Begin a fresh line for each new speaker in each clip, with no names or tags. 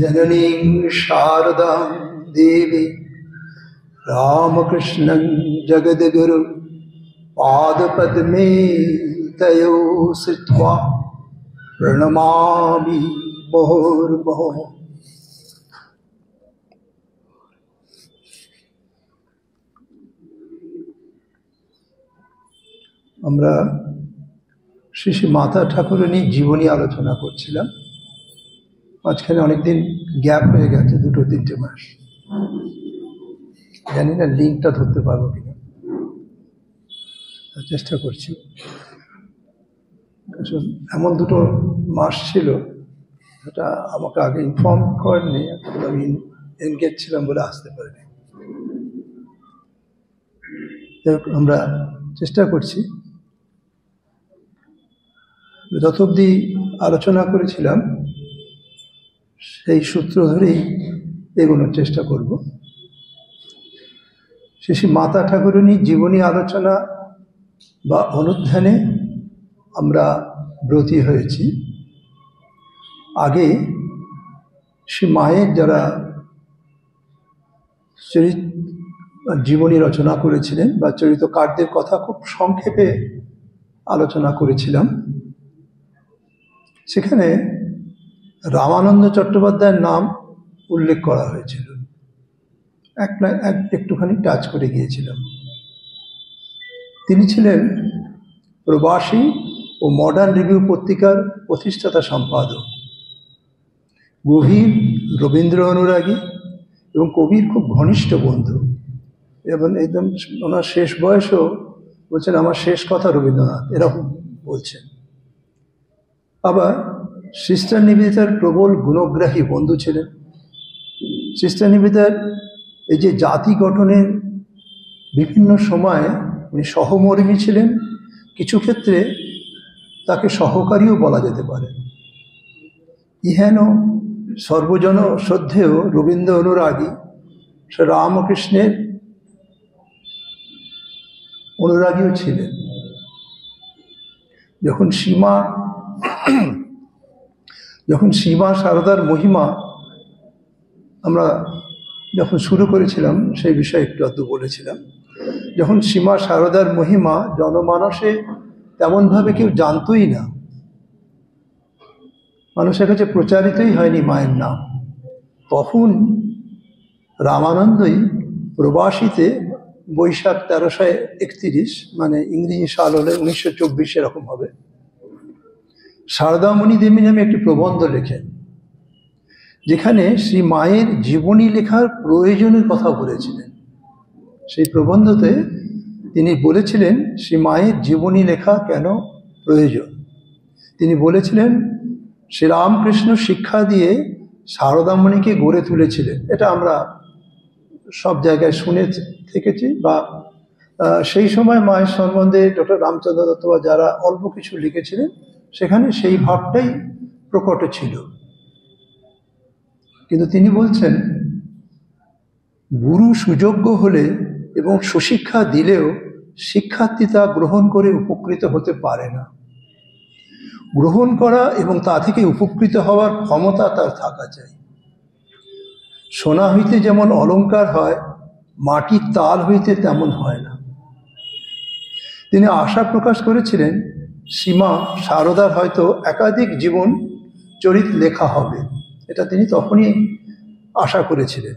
जननीं शारदां देवी रामकृष्णं जगद्गुरु पादपद्मे तयो श्रुत्वा प्रणमामि मुहुर्मुहुः। আমরা শ্রী শ্রী মাতা ঠাকুরানীর জীবনী আলোচনা করছিলাম। মাঝখানে অনেকদিন গ্যাপ হয়ে গেছে, 2-3 মাস। জানি না লিঙ্কটা ধরতে পারবো কিনা, চেষ্টা করছি। এমন 2 মাস ছিল যেটা আমাকে আগে ইনফর্ম করেননি, আমি এনগেজ ছিলাম বলে আসতে পারিনি। আমরা চেষ্টা করছি, যত অবধি আলোচনা করেছিলাম সেই সূত্র ধরেই এগোনোর চেষ্টা করব। শ্রী শ্রী মাতা ঠাকুরানীর জীবনী আলোচনা বা অনুধ্যানে আমরা ব্রতী হয়েছি। আগে শ্রী মায়ের যারা জীবনী রচনা করেছিলেন বা চরিতকারদের কথা খুব সংক্ষেপে আলোচনা করেছিলাম। সেখানে রামানন্দ চট্টোপাধ্যায়ের নাম উল্লেখ করা হয়েছিল, একটুখানি টাচ করে গিয়েছিলাম। তিনি ছিলেন প্রবাসী ও মডার্ন রিভিউ পত্রিকার প্রতিষ্ঠাতা সম্পাদক, গভীর রবীন্দ্র অনুরাগী এবং কবির খুব ঘনিষ্ঠ বন্ধু। এবং একদম ওনার শেষ বয়সেও বলছেন আমার শেষ কথা রবীন্দ্রনাথ, এরকম বলছেন। আবার সিস্টার নিবেদিতার প্রবল গুণগ্রাহী বন্ধু ছিলেন। সিস্টার নিবেদিতার এই যে জাতি গঠনের বিভিন্ন সময়ে উনি সহমর্মী ছিলেন, কিছু ক্ষেত্রে তাকে সহকারীও বলা যেতে পারে। ইহেন সর্বজন শ্রদ্ধেয় রবীন্দ্র অনুরাগী রামকৃষ্ণের অনুরাগীও ছিলেন। যখন সীমা সারদার মহিমা আমরা যখন শুরু করেছিলাম সেই বিষয়ে একটু আধটু বলেছিলাম। যখন সীমা সারদার মহিমা জনমানসে তেমনভাবে কেউ জানতই না, মানুষের কাছে প্রচারিতই হয়নি মায়ের নাম, তখন রামানন্দই প্রবাসীতে বৈশাখ 1331, মানে ইংরেজি সাল হলে 1924 এরকম হবে, শারদামণি দেবী নামে একটি প্রবন্ধ লেখেন, যেখানে শ্রী মায়ের জীবনী লেখার প্রয়োজনের কথা বলেছিলেন। সেই প্রবন্ধতে তিনি বলেছিলেন শ্রী মায়ের জীবনী লেখা কেন প্রয়োজন। তিনি বলেছিলেন শ্রীরামকৃষ্ণ শিক্ষা দিয়ে শারদামণিকে গড়ে তুলেছিলেন। এটা আমরা সব জায়গায় শুনে থেকেছি, বা সেই সময় মায়ের সম্বন্ধে ডক্টর রামচন্দ্র দত্ত বা যারা অল্প কিছু লিখেছিলেন সেখানে সেই ভাবটাই প্রকট ছিল। কিন্তু তিনি বলছেন গুরু সুযোগ্য হলে এবং সুশিক্ষা দিলেও শিক্ষার্থী তা গ্রহণ করে উপকৃত হতে পারে না। গ্রহণ করা এবং তা থেকে উপকৃত হওয়ার ক্ষমতা তার থাকা চাই। সোনা হইতে যেমন অলংকার হয়, মাটির তাল হইতে তেমন হয় না। তিনি আশা প্রকাশ করেছিলেন সীমা সারদার হয়তো একাধিক জীবন চরিত লেখা হবে, এটা তিনি তখনই আশা করেছিলেন।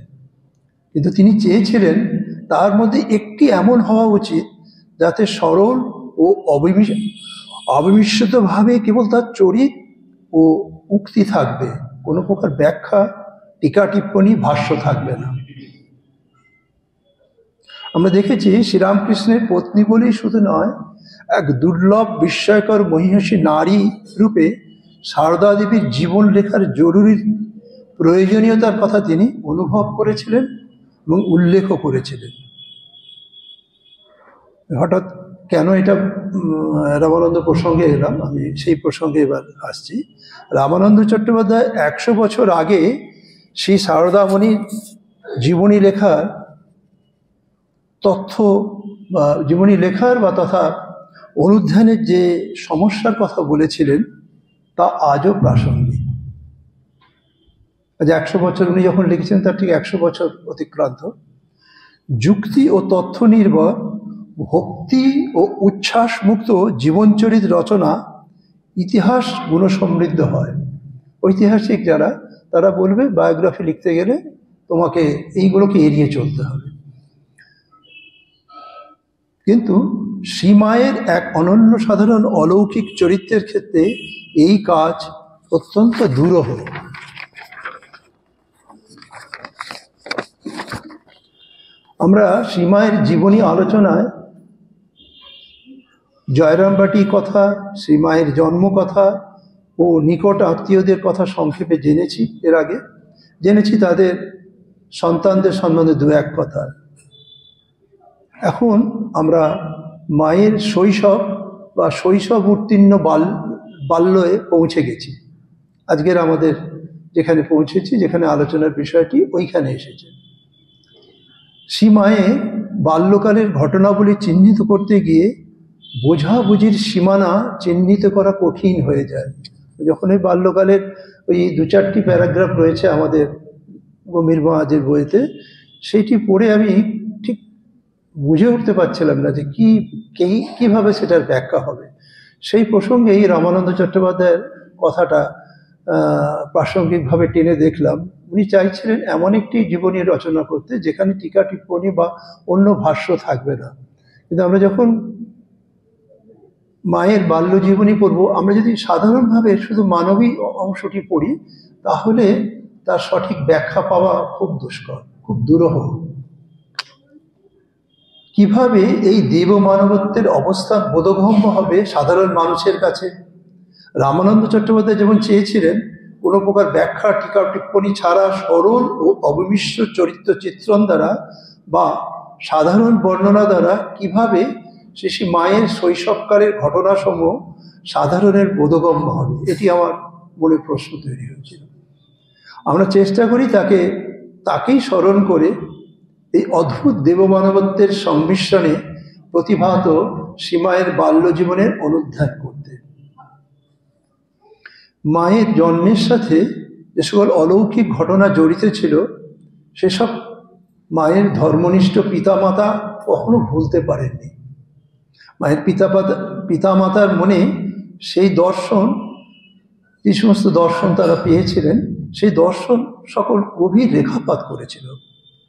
কিন্তু তিনি চেয়েছিলেন তার মধ্যে একটি এমন হওয়া উচিত যাতে সরল ও অবিমিশ্রিতভাবে কেবল তার চরিত ও উক্তি থাকবে, কোনো প্রকার ব্যাখ্যা, টিকা টিপ্পণী, ভাষ্য থাকবে না। আমরা দেখেছি শ্রীরামকৃষ্ণের পত্নী বলেই শুধু নয়, এক দুর্লভ বিস্ময়কর মহিষী নারী রূপে সারদা দেবীর জীবন লেখার জরুরি প্রয়োজনীয়তার কথা তিনি অনুভব করেছিলেন এবং উল্লেখও করেছিলেন। হঠাৎ কেন এটা রামানন্দ প্রসঙ্গে এলাম, আমি সেই প্রসঙ্গে এবার আসছি। রামানন্দ চট্টোপাধ্যায় 100 বছর আগে শ্রী সারদামণির জীবনী লেখার তথ্য বা জীবনী লেখার বা তথা অনুধ্যানের যে সমস্যার কথা বলেছিলেন তা আজও প্রাসঙ্গিক। আজ 100 বছর উনি যখন লিখেছেন তার ঠিক 100 বছর অতিক্রান্ত। যুক্তি ও তথ্য নির্ভর ভক্তি ও উচ্ছ্বাস মুক্ত জীবনচরিত রচনা ইতিহাস গুণসমৃদ্ধ হয়। ঐতিহাসিক যারা তারা বলবে বায়োগ্রাফি লিখতে গেলে তোমাকে এইগুলোকে এড়িয়ে চলতে হবে। কিন্তু শ্রীমায়ের এক অনন্য সাধারণ অলৌকিক চরিত্রের ক্ষেত্রে এই কাজ অত্যন্ত দুরূহ। আমরা শ্রীমায়ের জীবনী আলোচনায় জয়রামবাটির কথা, শ্রীমায়ের জন্মকথা ও নিকট আত্মীয়দের কথা সংক্ষেপে জেনেছি। এর আগে জেনেছি তাদের সন্তানদের সম্বন্ধে দু এক কথা। এখন আমরা মায়ের শৈশব বা শৈশব উত্তীর্ণ বাল্যে পৌঁছে গেছি। আজকের আমাদের যেখানে পৌঁছেছি, যেখানে আলোচনার বিষয়টি ওইখানে এসেছে। শ্রীমায়ের বাল্যকালের ঘটনাবলী চিহ্নিত করতে গিয়ে বোঝাবুঝির সীমানা চিহ্নিত করা কঠিন হয়ে যায়। যখন এই বাল্যকালের ওই 2-4টি প্যারাগ্রাফ রয়েছে আমাদের গম্ভীর মহাজের বইতে, সেইটি পড়ে আমি ঠিক বুঝে উঠতে পারছিলাম না যে কিভাবে সেটার ব্যাখ্যা হবে। সেই প্রসঙ্গে এই রামানন্দ চট্টোপাধ্যায়ের কথাটা প্রাসঙ্গিকভাবে টেনে দেখলাম। উনি চাইছিলেন এমন একটি জীবনী রচনা করতে যেখানে টিকা টিপ্পনী বা অন্য ভাষ্য থাকবে না। কিন্তু আমরা যখন মায়ের বাল্য জীবনী পড়ব, আমরা যদি সাধারণভাবে শুধু মানবী অংশটি পড়ি তাহলে তার সঠিক ব্যাখ্যা পাওয়া খুব দুষ্কর, খুব দুরূহ। কিভাবে এই দেব মানবত্বের অবস্থান বোধগম্য হবে সাধারণ মানুষের কাছে? রামানন্দ চট্টোপাধ্যায় যেমন চেয়েছিলেন কোনো প্রকার ব্যাখ্যা টিকা টিপ্পনী ছাড়া সরল ও অবিমিশ্র চরিত্র চিত্রণ দ্বারা বা সাধারণ বর্ণনা দ্বারা কিভাবে শ্রী মায়ের শৈশবকালের ঘটনাসমূহ সাধারণের বোধগম্য হবে, এটি আমার মনে প্রশ্ন তৈরি হয়েছিল। আমরা চেষ্টা করি তাকেই স্মরণ করে এই অদ্ভুত দেবমানবত্বের সংমিশ্রণে প্রতিভাত শ্রীমায়ের বাল্য জীবনের অনুধ্যান করতে। মায়ের জন্মের সাথে যে সকল অলৌকিক ঘটনা জড়িত ছিল সেসব মায়ের ধর্মনিষ্ঠ পিতামাতা কখনো ভুলতে পারেননি। মায়ের পিতামাতার মনে সেই দর্শন, যে সমস্ত দর্শন তারা পেয়েছিলেন, সেই দর্শন সকল গভীর রেখাপাত করেছিল।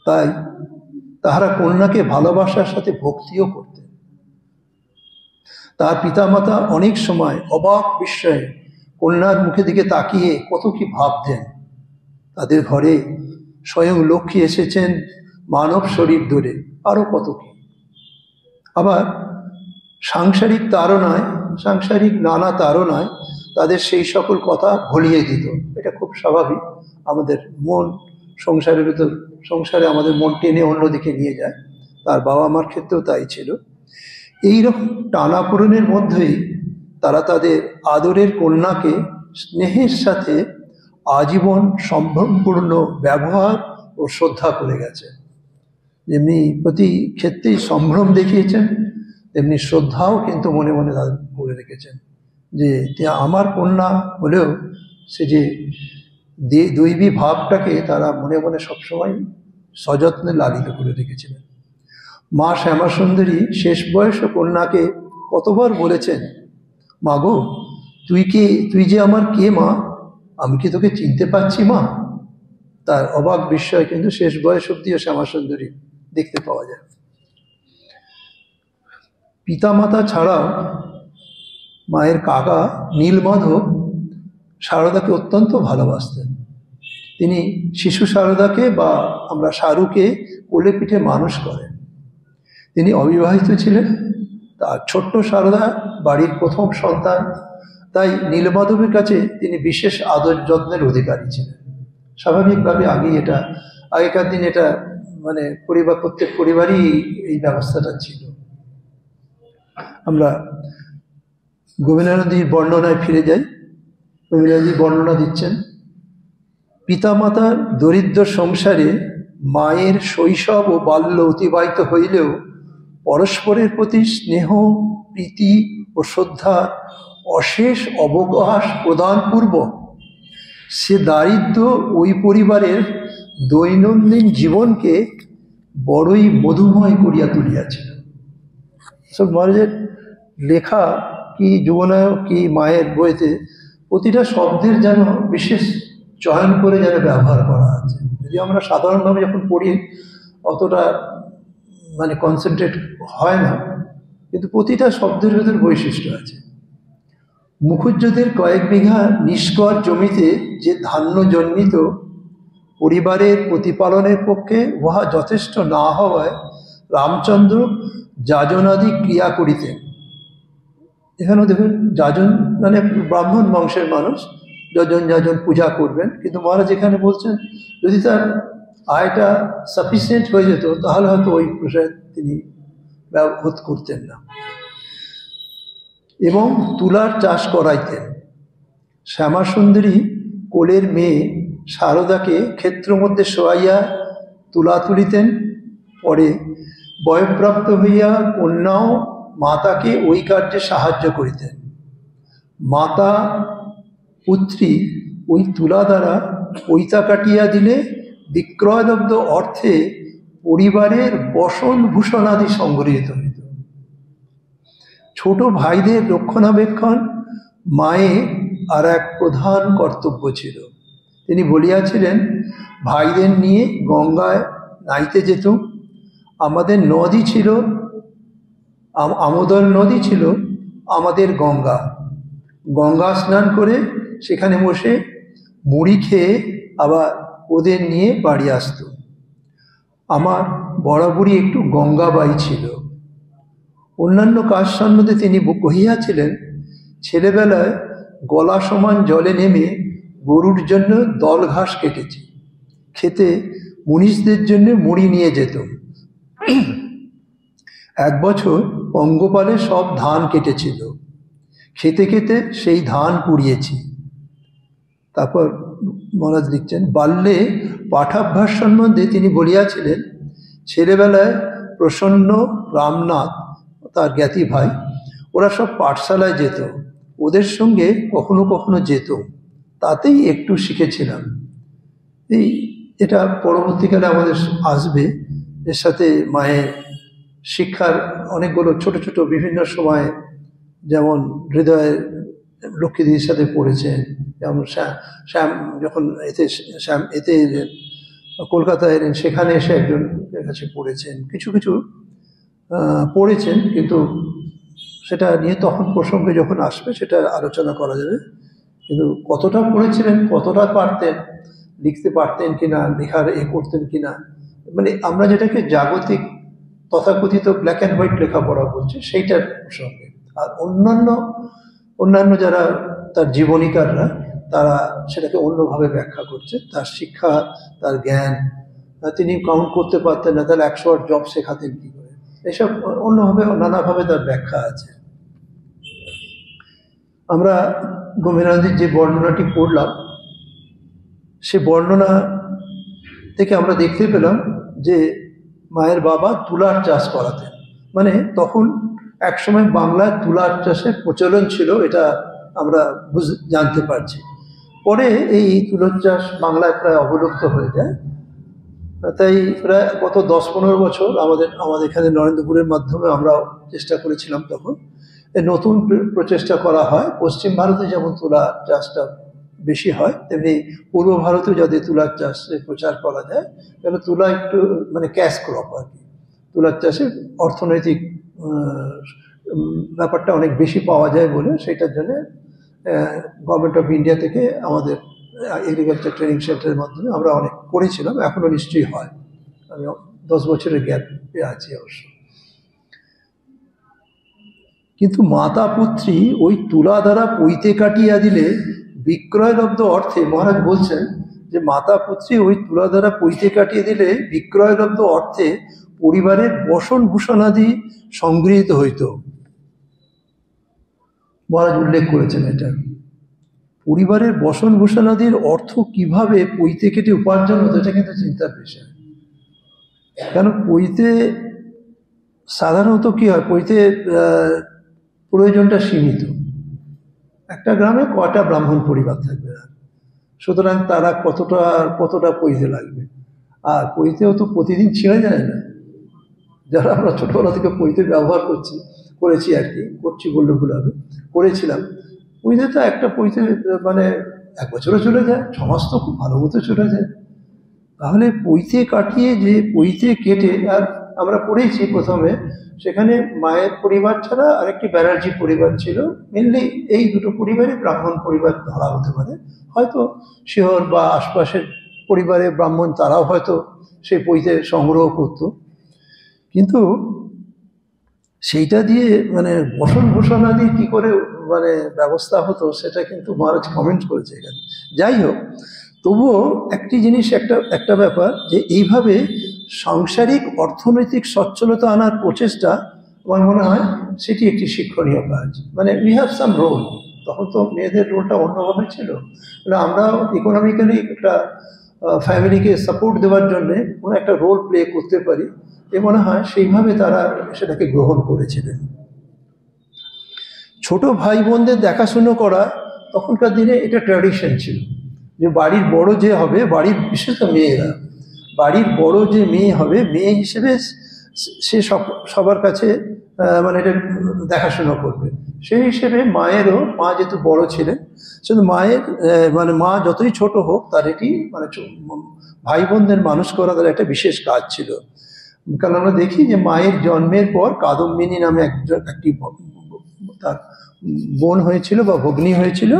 তাই তাহারা কন্যাকে ভালোবাসার সাথে ভক্তিও করতেন। তার পিতামাতা অনেক সময় অবাক বিস্ময়ে কন্যার মুখে দিকে তাকিয়ে কত কি ভাবতেন। তাদের ঘরে স্বয়ং লক্ষ্মী এসেছেন মানব শরীর ধরে, আরও কত কি। আবার সাংসারিক নানা তাড়নায় তাদের সেই সকল কথা ভুলিয়ে দিত। এটা খুব স্বাভাবিক, আমাদের মন সংসারে আমাদের মন টেনে অন্যদিকে নিয়ে যায়। তার বাবা মার ক্ষেত্রেও তাই ছিল। এইরকম টানাপোড়েনের মধ্যেই তারা তাদের আদরের কন্যাকে স্নেহের সাথে আজীবন সম্ভ্রমপূর্ণ ব্যবহার ও শ্রদ্ধা করে গেছে। যেমনি প্রতি ক্ষেত্রেই সম্ভ্রম দেখিয়েছেন, তেমনি শ্রদ্ধাও কিন্তু মনে মনে তাদের করে রেখেছেন যে আমার কন্যা হলেও সে যে দৈবী ভাবটাকে তারা মনে মনে সবসময় সযত্নে লালিত করে রেখেছিলেন। মা শ্যামাসুন্দরী শেষ বয়স কন্যাকে কতবার বলেছেন, মা গো তুই যে আমার কে মা, আমি কি তোকে চিনতে পারছি মা? তার অবাক বিস্ময় কিন্তু শেষ বয়স অব্দিও শ্যামাসুন্দরী দেখতে পাওয়া যায়। পিতামাতা ছাড়াও মায়ের কাকা নীলমাধব সারদাকে অত্যন্ত ভালোবাসতেন। তিনি শিশু সারদাকে বা আমরা সারুকে কোলে পিঠে মানুষ করেন। তিনি অবিবাহিত ছিলেন, তার ছোট্ট সারদা বাড়ির প্রথম সন্তান, তাই নীলমাধবের কাছে তিনি বিশেষ আদর যত্নের অধিকারী ছিলেন। স্বাভাবিকভাবে আগেকার দিন এটা মানে প্রত্যেক পরিবারই এই ব্যবস্থাটা ছিল। আমরা গোবিন্দানন্দীর বর্ণনায় ফিরে যাই। গোবিন্দানন্দী বর্ণনা দিচ্ছেন, পিতামাতার দরিদ্র সংসারে মায়ের শৈশব ও বাল্য অতিবাহিত হইলেও পরস্পরের প্রতি স্নেহ, প্রীতি ও শ্রদ্ধার অশেষ অবকাশ প্রদানপূর্বক সে দারিদ্র ওই পরিবারের দৈনন্দিন জীবনকে বড়ই মধুময় করিয়া তুলিয়াছিল। সব মহারাজের লেখা কি যুবনায়ক কি মায়ের বইতে প্রতিটা শব্দের যেন বিশেষ চয়ন করে যেন ব্যবহার করা আছে। যদি আমরা সাধারণভাবে যখন পড়ি অতটা মানে কনসেন্ট্রেট হয় না, কিন্তু প্রতিটা শব্দের ভেতর বৈশিষ্ট্য আছে। মুখুজ্যদের কয়েক বিঘা নিষ্কর জমিতে যে ধান্য জন্মিত, পরিবারের প্রতিপালনের পক্ষে উহা যথেষ্ট না হওয়ায় রামচন্দ্র যাজনাদি ক্রিয়া করিতেন। এখানেও দেখুন যাজন মানে ব্রাহ্মণ বংশের মানুষ, যাজন পূজা করবেন, কিন্তু মহারাজ এখানে বলছেন যদি তার আয়টা সাফিসিয়েন্ট হয়ে যেত তাহলে হয়তো ওই প্রসাদ তিনি ব্যবহার করতেন না। এবং তুলার চাষ করাইতেন। শ্যামাসুন্দরী কোলের মেয়ে শারদাকে ক্ষেত্র মধ্যে শোয়াইয়া তুলা তুলিতেন। পরে বয়ঃপ্রাপ্ত হইয়া কন্যাও মাতাকে ওই কার্যে সাহায্য করিতেন। মাতা পুত্রী ওই তুলা দ্বারা পৈতা কাটিয়া দিলে বিক্রয়লব্ধ অর্থে পরিবারের বসন ভূষণাদি সংগৃহীত হইত। ছোট ভাইদের রক্ষণাবেক্ষণ মায়ের আর এক প্রধান কর্তব্য ছিল। তিনি বলিয়াছিলেন, ভাইদের নিয়ে গঙ্গায় নাইতে যেতুম। আমাদের নদী ছিল, আমোদর নদী ছিল আমাদের গঙ্গা। গঙ্গা স্নান করে সেখানে বসে মুড়ি খেয়ে আবার ওদের নিয়ে বাড়ি আসত। আমার বরাবরই একটু গঙ্গাবাই ছিল। অন্যান্য কাজ সম্বন্ধে তিনি কহিয়াছিলেন, ছেলেবেলায় গলা সমান জলে নেমে গরুর জন্য দল ঘাস কেটেছি, খেতে মুনিশদের জন্য মুড়ি নিয়ে যেত। এক বছর পঙ্গপালে সব ধান কেটেছিল, খেতে খেতে সেই ধান কুড়িয়েছি। তারপর মহারাজ লিখছেন, বাল্যে পাঠাভ্যাস সম্বন্ধে তিনি বলিয়াছিলেন, ছেলেবেলায় প্রসন্ন, রামনাথ তার জ্ঞাতি ভাই, ওরা সব পাঠশালায় যেত, ওদের সঙ্গে কখনো কখনো যেত, তাতেই একটু শিখেছিলাম। এটা পরবর্তীকালে আমাদের আসবে। এর সাথে মায়ের শিক্ষার অনেকগুলো ছোট ছোট বিভিন্ন সময়ে, যেমন হৃদয়ে লক্ষ্মীদিদির সাথে পড়েছেন, যেমন শ্যাম যখন এতে এলেন, কলকাতায় এলেন, সেখানে এসে একজনের কাছে পড়েছেন, কিছু কিছু পড়েছেন, কিন্তু সেটা নিয়ে তখন প্রসঙ্গে যখন আসবে সেটা আলোচনা করা যাবে। কিন্তু কতটা পড়েছিলেন, কতটা পারতেন, লিখতে পারতেন কিনা, লেখার করতেন কিনা, মানে আমরা যেটাকে জাগতিক তথাকথিত ব্ল্যাক অ্যান্ড হোয়াইট লেখাপড়া বলছি সেইটার প্রসঙ্গে। আর অন্যান্য যারা তার জীবনীকাররা, তারা সেটাকে অন্যভাবে ব্যাখ্যা করছে। তার শিক্ষা, তার জ্ঞান তিনি কাউন্ট করতে পারতেন না, তাহলে 100 জব শেখাতেন কী করে, এসব অন্যভাবে নানাভাবে তার ব্যাখ্যা আছে। আমরা গম্ভীরানন্দের যে বর্ণনাটি পড়লাম, সে বর্ণনা থেকে আমরা দেখতে পেলাম যে মায়ের বাবা তুলার চাষ করাতেন। মানে তখন একসময় বাংলায় তুলার চাষের প্রচলন ছিল, এটা আমরা জানতে পারছি। পরে এই তুলার চাষ বাংলায় প্রায় অবলুপ্ত হয়ে যায়। তাই প্রায় গত 10-15 বছর আমাদের এখানে নরেন্দ্রপুরের মাধ্যমে আমরাও চেষ্টা করেছিলাম, তখন নতুন প্রচেষ্টা করা হয়। পশ্চিম ভারতে যেমন তুলা চাষটা বেশি হয়, তেমনি পূর্ব ভারতেও যাতে তুলার চাষের প্রচার করা যায়, কেন তুলা একটু মানে ক্যাশ ক্রপ আর কি। তুলার চাষে অর্থনৈতিক ব্যাপারটা অনেক বেশি পাওয়া যায় বলে, সেটার জন্য গভর্নমেন্ট অফ ইন্ডিয়া থেকে আমাদের এগ্রিকালচার ট্রেনিং সেন্টারের মাধ্যমে আমরা অনেক করেছিলাম। এখনও নিশ্চয়ই হয়, আমি 10 বছরের গ্যাপে আছি অবশ্য। কিন্তু মাতা পুত্রী ওই তুলা দ্বারা পৈতে কাটিয়া দিলে বিক্রয়লব্ধ অর্থে, মহারাজ বলছেন যে মাতা পুত্রী ওই তুলা দ্বারা পৈতে কাটিয়ে দিলে বিক্রয়লব্ধ অর্থে পরিবারের বসন ভূষণাদি সংগৃহীত হইত। মহারাজ উল্লেখ করেছেন এটা। পরিবারের বসন ভূষণাদির অর্থ কিভাবে পৈতে কেটে উপার্জন হতো, এটা কিন্তু চিন্তার বিষয়। কেন পৈতে সাধারণত কি হয়, পৈতে প্রয়োজনটা সীমিত। একটা গ্রামে কয়টা ব্রাহ্মণ পরিবার থাকবে, সুতরাং তারা কতটা কতটা পইতে লাগবে। আর পইতেও তো প্রতিদিন ছিঁড়ে যায় না। যারা আমরা ছোটবেলা থেকে পইতে ব্যবহার করেছি আর কি, করছি বললে ভুল হবে, করেছিলাম, পইতে তো একটা পইতে মানে 1 বছরও চলে যায়, 6 মাস তো খুব ভালো মতো চলে যায়। তাহলে পইতে কাটিয়ে যে পইতে কেটে, আর আমরা পড়েছি প্রথমে সেখানে মায়ের পরিবার ছাড়া আরেকটি ব্যানার্জি পরিবার ছিল, মেনলি এই দুটো পরিবারে ব্রাহ্মণ পরিবার ধরা হতে পারে, হয়তো শিহর বা আশপাশের পরিবারে ব্রাহ্মণ তারাও হয়তো সেই পইতে সংগ্রহ করত। কিন্তু সেইটা দিয়ে মানে বসন ভূষণাদি কী করে মানে ব্যবস্থা হতো সেটা কিন্তু মহারাজ কমেন্ট করেছে এখানে। যাই হোক, তবুও একটি জিনিস, একটা ব্যাপার যে এইভাবে সাংসারিক অর্থনৈতিক সচ্ছলতা আনার প্রচেষ্টা আমার মনে হয় সেটি একটি শিক্ষণীয় কাজ। মানে উই হ্যাভ সাম রোল। তখন তো মেয়েদের রোলটা অন্যভাবে ছিল, আমরাও ইকোনমিক্যালি একটা ফ্যামিলিকে সাপোর্ট দেওয়ার জন্যে কোনো একটা রোল প্লে করতে পারি, এ মনে হয় সেইভাবে তারা সেটাকে গ্রহণ করেছিলেন। ছোট ভাই বোনদের দেখাশুনো করা তখনকার দিনে এটা ট্র্যাডিশন ছিল, যে বাড়ির বড় যে হবে, বাড়ির বিশেষত মেয়েরা, বাড়ির বড় যে মেয়ে হবে, মেয়ে হিসেবে সে সবার কাছে মানে এটা দেখাশোনা করবে। সেই হিসেবে মায়েরও, মা যেহেতু বড় ছিলেন, সেহেতু মায়ের মানে মা যতই ছোট হোক তার এটি মানে ভাই বোনদের মানুষ করা তার একটা বিশেষ কাজ ছিল। কারণ আমরা দেখি যে মায়ের জন্মের পর কাদম্বিনী নামে একটি তার বোন হয়েছিল বা ভগ্নী হয়েছিল,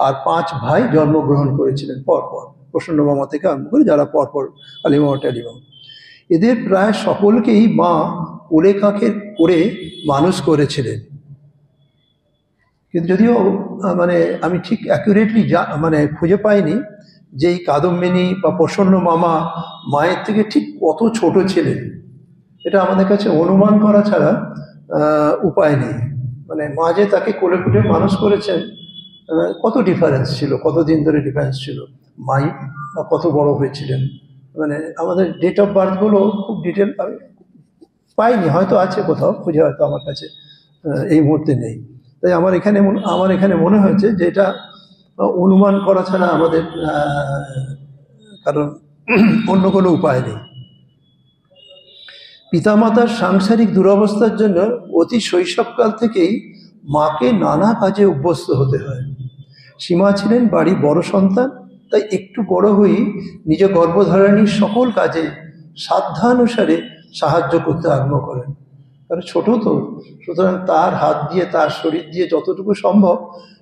আর 5 ভাই জন্মগ্রহণ করেছিলেন পরপর, প্রসন্ন মামা থেকে আরম্ভ করে যারা পরপর কালীমামা টালিমামা। এদের প্রায় সকলকেই মা কোলে কাঁখে করে মানুষ করেছিলেন। কিন্তু যদিও মানে আমি ঠিক অ্যাকুরেটলি মানে খুঁজে পাইনি যে এই কাদম্বিনী বা প্রসন্ন মামা মায়ের থেকে ঠিক কত ছোট ছিলেন, এটা আমাদের কাছে অনুমান করা ছাড়া উপায় নেই। মানে মা যে তাকে কোলে কুলে মানুষ করেছেন, কত ডিফারেন্স ছিল, কতদিন ধরে ডিফারেন্স ছিল, মাই কত বড় হয়েছিলেন, মানে আমাদের ডেট অফ বার্থগুলো খুব ডিটেল আমি পাইনি, হয়তো আছে কোথাও, খুঁজে হয়তো আমার কাছে এই মুহূর্তে নেই। তাই আমার এখানে মনে হয়েছে যে এটা অনুমান করা ছাড়া আমাদের কারণ অন্য কোনো উপায় নেই। পিতামাতার সাংসারিক দুরবস্থার জন্য অতি শৈশবকাল থেকেই মাকে নানা কাজে অভ্যস্ত হতে হয়। সীমা ছিলেন বাড়ির বড় সন্তান, তাই একটু বড় হয়েই নিজ গর্ভধারণীর সকল কাজে সাধ্যানুসারে সাহায্য করতে আরম্ভ করেন। কারণ ছোট তো, সুতরাং তার হাত দিয়ে, তার শরীর দিয়ে যতটুকু সম্ভব,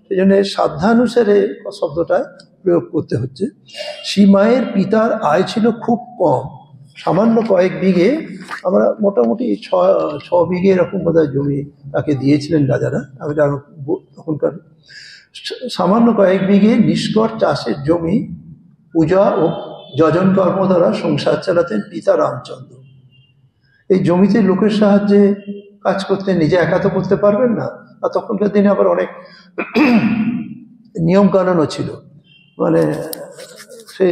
সেই জন্য সাধ্যানুসারে শব্দটা প্রয়োগ করতে হচ্ছে। সীমায়ের পিতার আয় ছিল খুব কম, সামান্য কয়েক বিঘে, আমরা মোটামুটি 6 বিঘে এরকম বোধহয় জমি তাকে দিয়েছিলেন রাজারা, আমি তখনকার সামান্য কয়েক বিঘে নিষ্কর চাষের জমি পূজা ও যজন কর্ম দ্বারা সংসার চালাতেন পিতা রামচন্দ্র। এই জমিতে লোকের সাহায্যে কাজ করতে, নিজে একা তো করতে পারবেন না, আর তখনকার দিনে আবার অনেক নিয়মকানুনও ছিল। মানে সে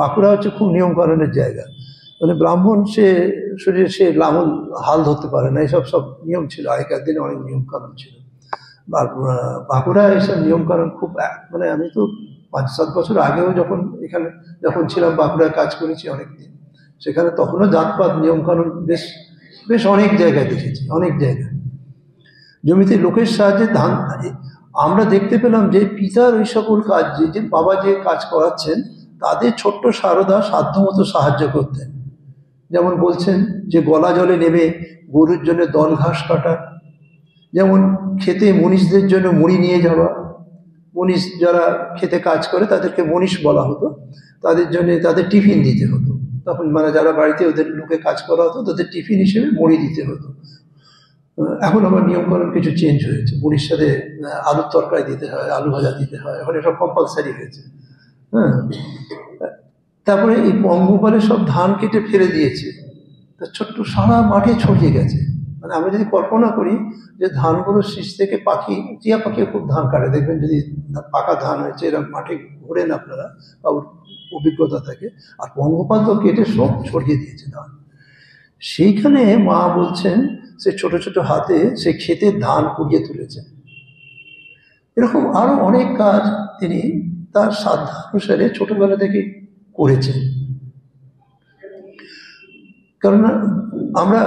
বাঁকুড়া হচ্ছে খুব নিয়মকানুনের জায়গা, মানে ব্রাহ্মণ সে লাঙল হাল ধরতে পারে না, এসব সব নিয়ম ছিল, আগেকার দিনে অনেক নিয়মকানুন ছিল। বাঁকুড়া এসব নিয়মকানুন খুব, মানে আমি তো 5-7 বছর আগেও যখন ছিলাম বাঁকুড়ায় কাজ করেছি অনেকদিন, সেখানে তখনও জাতপাত নিয়মকানুন বেশ অনেক জায়গায় দেখেছি, অনেক জায়গায়। জমিতে লোকের সাহায্যে ধান, আমরা দেখতে পেলাম যে পিতার ওই সকল কাজ, যে বাবা যে কাজ করাচ্ছেন, তাদের ছোট্ট সারদা সাধ্যমতো সাহায্য করতেন। যেমন বলছেন যে গলা জলে নেমে গরুর জন্য দল ঘাস কাটা, যেমন খেতে মনীষদের জন্য মুড়ি নিয়ে যাওয়া, মনীষ যারা খেতে কাজ করে তাদেরকে মনীষ বলা হতো, তাদের জন্য তাদের টিফিন দিতে হতো। তখন মানে যারা বাড়িতে ওদের লোকে কাজ করা হতো তাদের টিফিন হিসেবে মুড়ি দিতে হতো। এখন আবার নিয়মকানুন কিছু চেঞ্জ হয়েছে, মুড়ির সাথে আলুর তরকারি দিতে হয়, আলু ভাজা দিতে হয়, এখন এসব কম্পালসারি হয়েছে। হ্যাঁ, তারপরে এই পঙ্গপালে সব ধান কেটে ফেলে দিয়েছে, তা ছোট্ট সারা মাঠে ছড়িয়ে গেছে। মানে আমরা যদি কল্পনা করি যে ধানগুলো শীষ থেকে টিয়া পাখি খুব ধান কাটে, দেখবেন যদি পাকা ধান হয়েছে এরকম মাঠে ঘোরেন আপনারা, কারোর অভিজ্ঞতা থাকে, আর পঙ্গপাল তো কেটে সব ছড়িয়ে দিয়েছে ধান। সেইখানে মা বলছেন সে ছোট ছোট হাতে সে ক্ষেতের ধান কুড়িয়ে তুলেছেন। এরকম আরো অনেক কাজ তিনি তার সাধ্য অনুসারে ছোটবেলা থেকে করেছেন। কারণ আমরা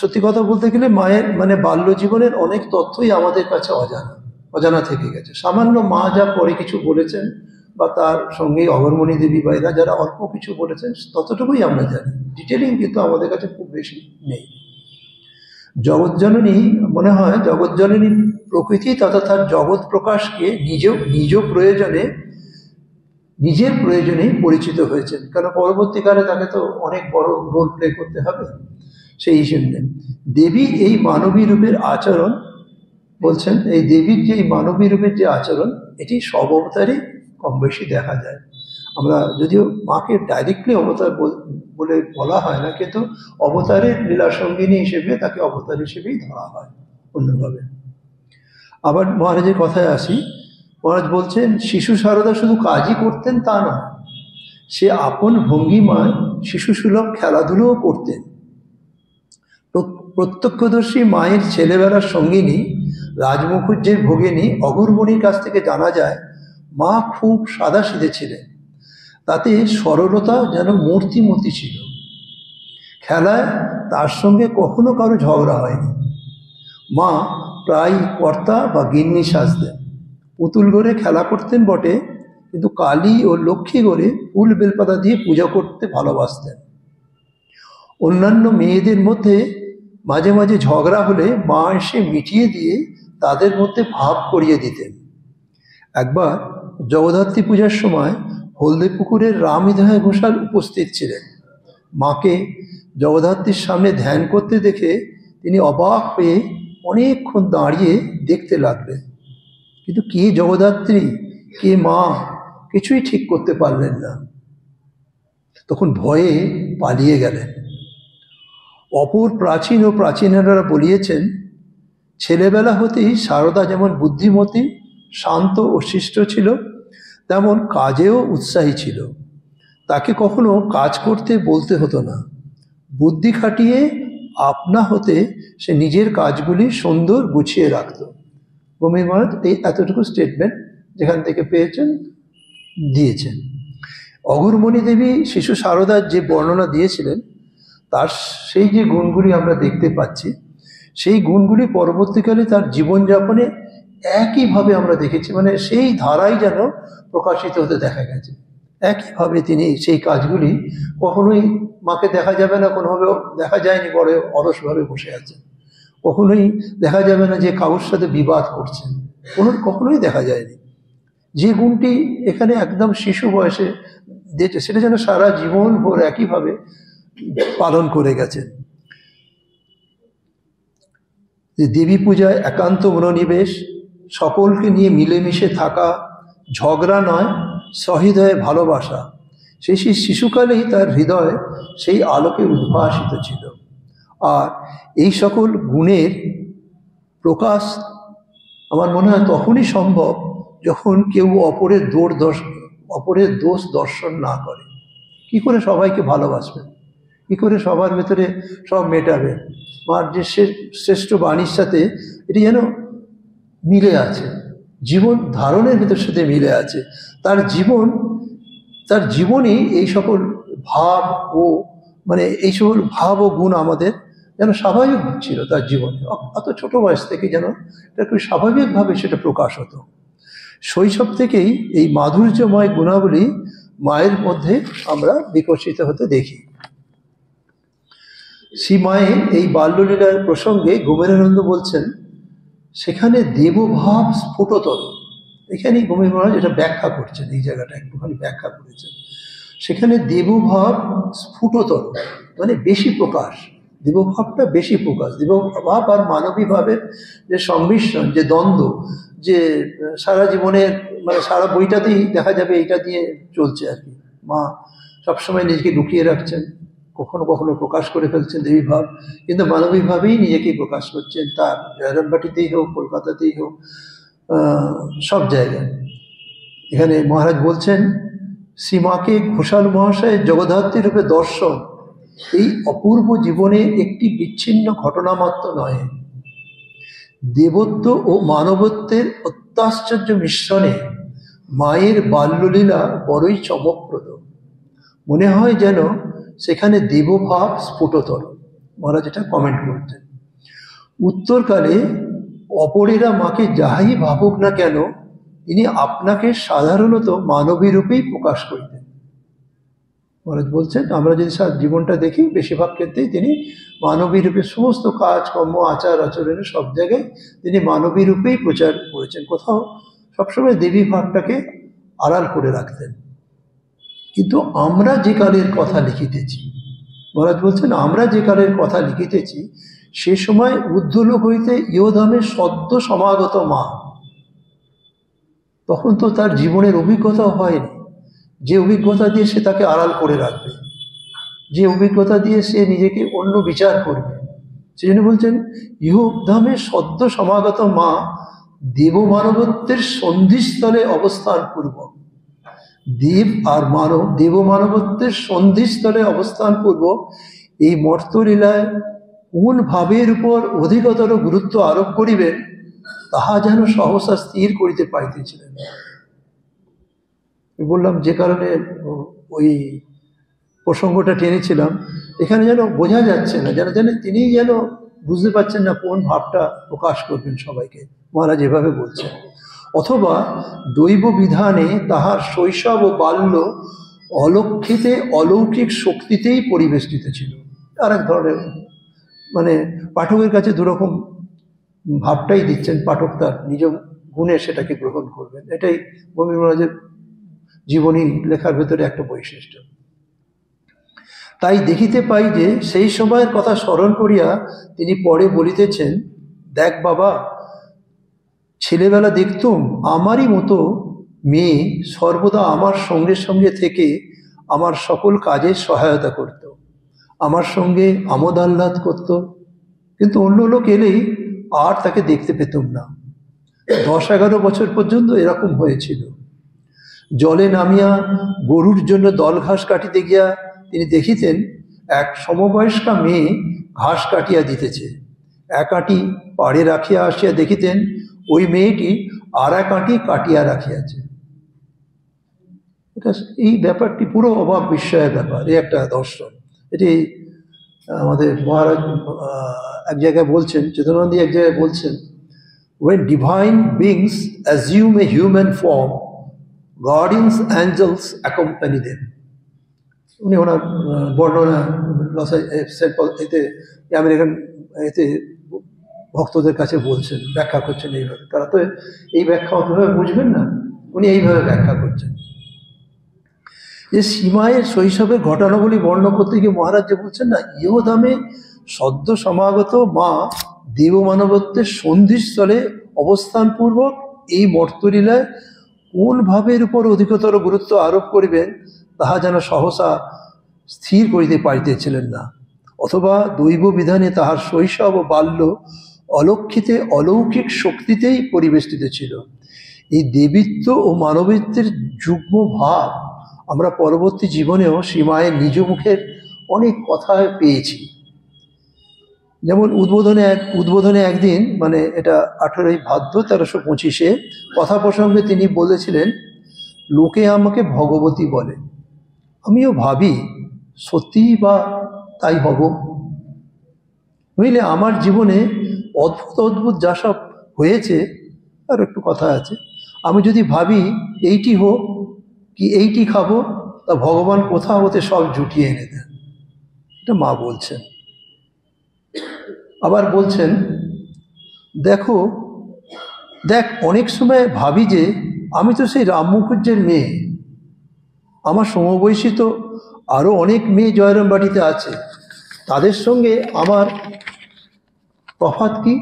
সত্যি কথা বলতে গেলে মায়ের মানে বাল্য জীবনের অনেক তথ্যই আমাদের কাছে অজানা থেকে গেছে। সামান্য মা যা পরে কিছু বলেছেন বা তার সঙ্গে অগরমণি দেবী বা এরা যারা অল্প কিছু বলেছেন ততটুকুই আমরা জানি, ডিটেলিং কিন্তু আমাদের কাছে খুব বেশি নেই। জগৎজননী মনে হয় জগৎজননী প্রকৃতি তথা তার জগৎ প্রকাশকে নিজের প্রয়োজনেই পরিচিত হয়েছেন, কারণ পরবর্তীকালে তাকে তো অনেক বড় রোল প্লে করতে হবে। সেই জন্যে দেবী এই মানবী রূপের আচরণ বলছেন, এই দেবীর যে মানবী রূপের যে আচরণ এটি সব অবতারই কম বেশি দেখা যায়। আমরা যদিও মাকে ডাইরেক্টলি অবতার বলে বলা হয় না, কিন্তু অবতারের লীলা সঙ্গিনী হিসেবে তাকে অবতার হিসেবেই ধরা হয় অন্যভাবে। আবার মহারাজের কথায় আসি, মহারাজ বলছেন শিশু সারদা শুধু কাজই করতেন তা নয়, সে আপন ভঙ্গিমায় শিশুসুলভ খেলাধুলোও করতেন। প্রত্যক্ষদর্শী মায়ের ছেলেবেলার সঙ্গিনী রাজমুখুজ্জের ভগিনী অগরমণির কাছ থেকে জানা যায় মা খুব সাদাসিধে ছিলেন, তাতে সরলতা যেন মূর্তিমতি ছিল। খেলায় তার সঙ্গে কখনো কারো ঝগড়া হয়নি। মা প্রায় কর্তা বা গিন্নি সাজতেন, পুতুল গড়ে খেলা করতেন বটে, কিন্তু কালী ও লক্ষ্মী গড়ে ফুল বেলপাতা দিয়ে পূজা করতে ভালোবাসতেন। অন্যান্য মেয়েদের মধ্যে মাঝে মাঝে ঝগড়া হলে মা এসে মিটিয়ে দিয়ে তাদের মধ্যে ভাব করিয়ে দিতেন। একবার জগদ্ধাত্রী পূজার সময় হলদে পুকুরের রামহৃদয় ঘোষাল উপস্থিত ছিলেন। মাকে জগদ্ধাত্রীর সামনে ধ্যান করতে দেখে তিনি অবাক হয়ে অনেকক্ষণ দাঁড়িয়ে দেখতে লাগলেন, কিন্তু কে জগদ্ধাত্রী কে মা কিছুই ঠিক করতে পারলেন না। তখন ভয়ে পালিয়ে গেলেন। অপর প্রাচীন ও প্রাচীনেরা বলিয়েছেন, ছেলেবেলা হতেই সারদা যেমন বুদ্ধিমতী, শান্ত ও শিষ্ট ছিল, তেমন কাজেও উৎসাহী ছিল। তাকে কখনো কাজ করতে বলতে হতো না, বুদ্ধি খাটিয়ে আপনা হতে সে নিজের কাজগুলি সুন্দর গুছিয়ে রাখত। গম্ভীর মহারাজ এই এতটুকু স্টেটমেন্ট যেখান থেকে পেয়েছেন দিয়েছেন। অগরমণি দেবী শিশু সারদার যে বর্ণনা দিয়েছিলেন তার সেই যে গুণগুলি আমরা দেখতে পাচ্ছি, সেই গুণগুলি পরবর্তীকালে তার জীবনযাপনে একইভাবে আমরা দেখেছি, মানে সেই ধারাই যেন প্রকাশিত হতে দেখা গেছে। একইভাবে তিনি সেই কাজগুলি কখনোই মাকে দেখা যাবে না, কোনোভাবে দেখা যায়নি বড় অলসভাবে বসে আছেন, কখনোই দেখা যাবে না যে কারোর সাথে বিবাদ করছেন, কখনোই দেখা যায়নি। যে গুণটি এখানে একদম শিশু বয়সে দিয়েছে সেটা যেন সারা জীবন ভোর একইভাবে পালন করে গেছেন। যে দেবী পূজায় একান্ত মনোনিবেশ, সকলকে নিয়ে মিলেমিশে থাকা, ঝগড়া নয় সহৃদয়ে ভালোবাসা, সেই শিশুকালেই তার হৃদয় সেই আলোকে উদ্ভাসিত ছিল। আর এই সকল গুণের প্রকাশ আমার মনে হয় তখনই সম্ভব যখন কেউ অপরের দোষ দর্শন না করে। কি করে সবাইকে ভালোবাসবেন, কি করে সবার ভেতরে সব মেটাবে? মার যে শ্রেষ্ঠ বাণীর সাথে এটি যেন মিলে আছে, জীবন ধারণের ভেতর সাথে মিলে আছে। তার জীবনই এই সকল ভাব ও মানে এই সকল ভাব ও গুণ আমাদের যেন স্বাভাবিক ছিল তার জীবনে। অত ছোট বয়স থেকে যেন এটা খুব স্বাভাবিকভাবে সেটা প্রকাশ হতো। শৈশব থেকেই এই মাধুর্যময় গুণাবলী মায়ের মধ্যে আমরা বিকশিত হতে দেখি। শ্রী মায়ের এই বাল্যলীলার প্রসঙ্গে গম্ভীরানন্দ বলছেন, সেখানে দেবভাব স্ফুটতর। এখানেই গম্ভীর মহারাজ এটা ব্যাখ্যা করছেন, এই জায়গাটা একটুখানি ব্যাখ্যা করেছেন। সেখানে দেবভাব স্ফুটতর মানে বেশি প্রকাশ, দেবভাবটা বেশি প্রকাশ। দেবভাব আর মানবী ভাবের যে সংমিশ্রণ, যে দ্বন্দ্ব, যে সারা জীবনের মানে সারা বইটাতেই দেখা যাবে এইটা দিয়ে চলছে আর কি। মা সবসময় নিজেকে লুকিয়ে রাখছেন, কখনো কখনো প্রকাশ করে ফেলছেন দেবী ভাব, কিন্তু মানবিকভাবেই নিজেকে প্রকাশ করছেন, তার জয়রামবাটিতেই হোক, কলকাতাতেই হোক, সব জায়গায়। এখানে মহারাজ বলছেন, শ্রীমাকে ঘোষাল মহাশয়ের জগদ্ধাত্রী রূপে দর্শন এই অপূর্ব জীবনে একটি বিচ্ছিন্ন ঘটনা মাত্র নয়, দেবত্ব ও মানবত্বের অত্যাশ্চর্য মিশ্রণে মায়ের বাল্যলীলা বড়ই চমকপ্রদ। মনে হয় যেন সেখানে দেবভাব স্ফুটতর। মহারাজ এটা কমেন্ট করতেন। উত্তরকালে অপরেরা মাকে যাহাই ভাবুক না কেন, তিনি আপনাকে সাধারণত মানবী রূপেই প্রকাশ করিতেন। মহারাজ বলছেন, আমরা যদি জীবনটা দেখি, বেশিরভাগ ক্ষেত্রেই তিনি মানবী রূপে সমস্ত কাজকর্ম, আচার আচরণে সব জায়গায় তিনি মানবী রূপেই প্রচার করেছেন। কোথাও সবসময় দেবী ভাবটাকে আড়াল করে রাখতেন। কিন্তু আমরা যে কালের কথা লিখিতেছি, মহারাজ বলছেন, আমরা যে কালের কথা লিখিতেছি, সে সময় ঊর্ধ্বলোক হইতে ইহধামে সদ্য সমাগত মা। তখন তো তার জীবনের অভিজ্ঞতা হয়নি। যে অভিজ্ঞতা দিয়ে সে তাকে আড়াল করে রাখবে, যে অভিজ্ঞতা দিয়ে সে নিজেকে অন্য বিচার করবে, সেই জন্য বলছেন ইহধামে সদ্য সমাগত মা দেব মানবত্বের সন্ধিস্থলে অবস্থান পূর্বক। দেব আর মানব, দেব মানবত্বের সন্ধিস্থলে অবস্থান পূর্বক এই মর্তলীলায় কোন ভাবের উপর অধিকতর গুরুত্ব আরোপ করিবেন, তাহা যেন সহসা স্থির করিতে পাইতেছিলেন। বললাম যে কারণে ওই প্রসঙ্গটা টেনেছিলাম, এখানে যেন বোঝা যাচ্ছে না, যেন তিনি যেন বুঝতে পারছেন না কোন ভাবটা প্রকাশ করবেন সবাইকে। মহারাজ এভাবে বলছেন, অথবা দৈব বিধানে তাহার শৈশব ও বাল্য অলক্ষিতে অলৌকিক শক্তিতেই পরিবেষ্টিত ছিল। আর এক ধরনের মানে পাঠকের কাছে দুরকম ভাবটাই দিচ্ছেন, পাঠক তার নিজ গুণে সেটাকে গ্রহণ করবেন। এটাই বমি মহারাজের জীবনী লেখার ভেতরে একটা বৈশিষ্ট্য। তাই দেখিতে পাই যে সেই সময়ের কথা স্মরণ করিয়া তিনি পরে বলিতেছেন, দেখ বাবা, ছেলেবেলা দেখতুম আমারই মতো মেয়ে সর্বদা আমার সঙ্গে সঙ্গে থেকে আমার সকল কাজে সহায়তা করত, আমার সঙ্গে আমোদ আহ্লাদ করত, কিন্তু অন্য লোক এলেই আর তাকে দেখতে পেতুম না। 10-11 বছর পর্যন্ত এরকম হয়েছিল। জলে নামিয়া গরুর জন্য দল ঘাস কাটিতে গিয়া তিনি দেখিতেন এক সমবয়স্কা মেয়ে ঘাস কাটিয়া দিতেছে। এক আঁটি পাড়ে রাখিয়া আসিয়া দেখিতেন ওই মেয়েটি আর এক আঁটি কাটিয়া রাখিয়াছে। এটা এই ব্যাপারটি পুরো অবাক বিস্ময়ের ব্যাপার। এই একটা দর্শন। এটি আমাদের মহারাজ এক জায়গায় বলছেন, চেতনানন্দী এক জায়গায় বলছেন, when divine beings assume a human form, guardians angels accompany them. উনি ওনার বর্ণনা এতে আমেরিকান এতে ভক্তদের কাছে বলছেন, ব্যাখ্যা করছেন এইভাবে। তারা তো এই ব্যাখ্যা অতভাবে বুঝবেন না, উনি এইভাবে ব্যাখ্যা করছেন যে সীমায়ের শৈশবের ঘটনাগুলি বর্ণনা করতে গিয়ে মহারাজ যে বলছেন না, ইহধামে সদ্য সমাগত মা দেব মানবত্বের সন্ধিস্থলে অবস্থানপূর্বক এই মর্তলীলায় কোন ভাবের উপর অধিকতর গুরুত্ব আরোপ করিবেন তাহা যেন সহসা স্থির করিতে পারিতেছিলেন না। অথবা দৈব বিধানে তাহার শৈশব ও বাল্য অলক্ষিতে অলৌকিক শক্তিতেই পরিবেষ্টিত ছিল। এই দেবিত্ব ও মানবিত্বের যুগ্ম ভাব আমরা পরবর্তী জীবনেও সীমায়ের নিজ মুখের অনেক কথায় পেয়েছি। যেমন উদ্বোধনে একদিন, মানে এটা 18ই ভাদ্র 1325 কথা প্রসঙ্গে তিনি বলেছিলেন, লোকে আমাকে ভগবতী বলে, আমিও ভাবি সত্যিই বা তাই হব। বুঝলে, আমার জীবনে অদ্ভুত অদ্ভুত যা সব হয়েছে, আর একটু কথা আছে, আমি যদি ভাবি এইটি হোক কি এইটি খাবো, তা ভগবান কোথাও হতে সব জুটিয়ে এনে দেন। এটা মা বলছেন। আবার বলছেন, দেখ অনেক সময় ভাবি যে আমি তো সেই রাম মুখুজ্জের মেয়ে, আমার সমবয়সী তো আরও অনেক মেয়ে জয়রাম বাটিতে আছে, তাদের সঙ্গে আমার তফাৎ কি?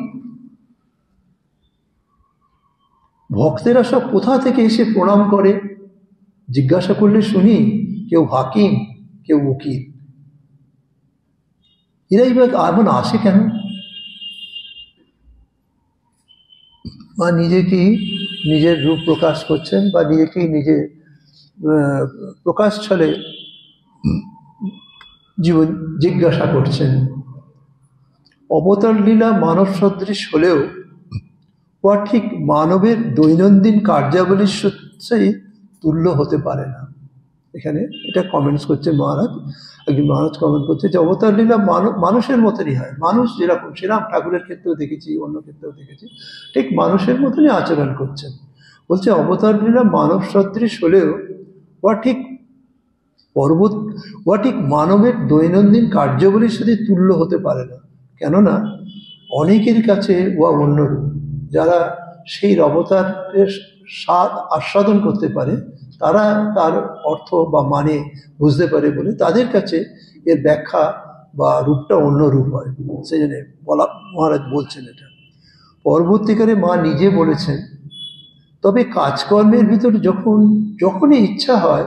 ভক্তেরা সব কোথা থেকে এসে প্রণাম করে, জিজ্ঞাসা করলে শুনি কেউ হাকিম, কেউ উকিল। এরাই বা এমন আসে কেন? বা নিজেকেই নিজের রূপ প্রকাশ করছেন, বা নিজেকেই নিজে প্রকাশ ছলে জীবন জিজ্ঞাসা করছেন। অবতার লীলা মানব সদৃশ হলেও উহা ঠিক মানবের দৈনন্দিন কার্যাবলীর সত্যই তুল্য হতে পারে না। এখানে এটা কমেন্টস করছে মহারাজ, একজন মহারাজ কমেন্ট করছে যে অবতার লীলা মানুষের মতনই হয়। মানুষ যেরকম, শ্রীরাম ঠাকুরের ক্ষেত্রেও দেখেছি, অন্য ক্ষেত্রেও দেখেছি, ঠিক মানুষের মতনই আচরণ করছেন। বলছে অবতার লীলা মানব সদৃশ হলেও ওয়া ঠিক মানবের দৈনন্দিন কার্যবলীর সাথে তুল্য হতে পারে না। কেননা অনেকের কাছে ওয়া অন্যরূপ। যারা সেই অবতারের স্বাদ আস্বাদন করতে পারে, তারা তার অর্থ বা মানে বুঝতে পারে বলে তাদের কাছে এর ব্যাখ্যা বা রূপটা অন্য রূপ হয়। সেই জন্য মহারাজ বলছেন এটা। পরবর্তীকালে মা নিজে বলেছেন, তবে কাজকর্মের ভিতরে যখনই ইচ্ছা হয়,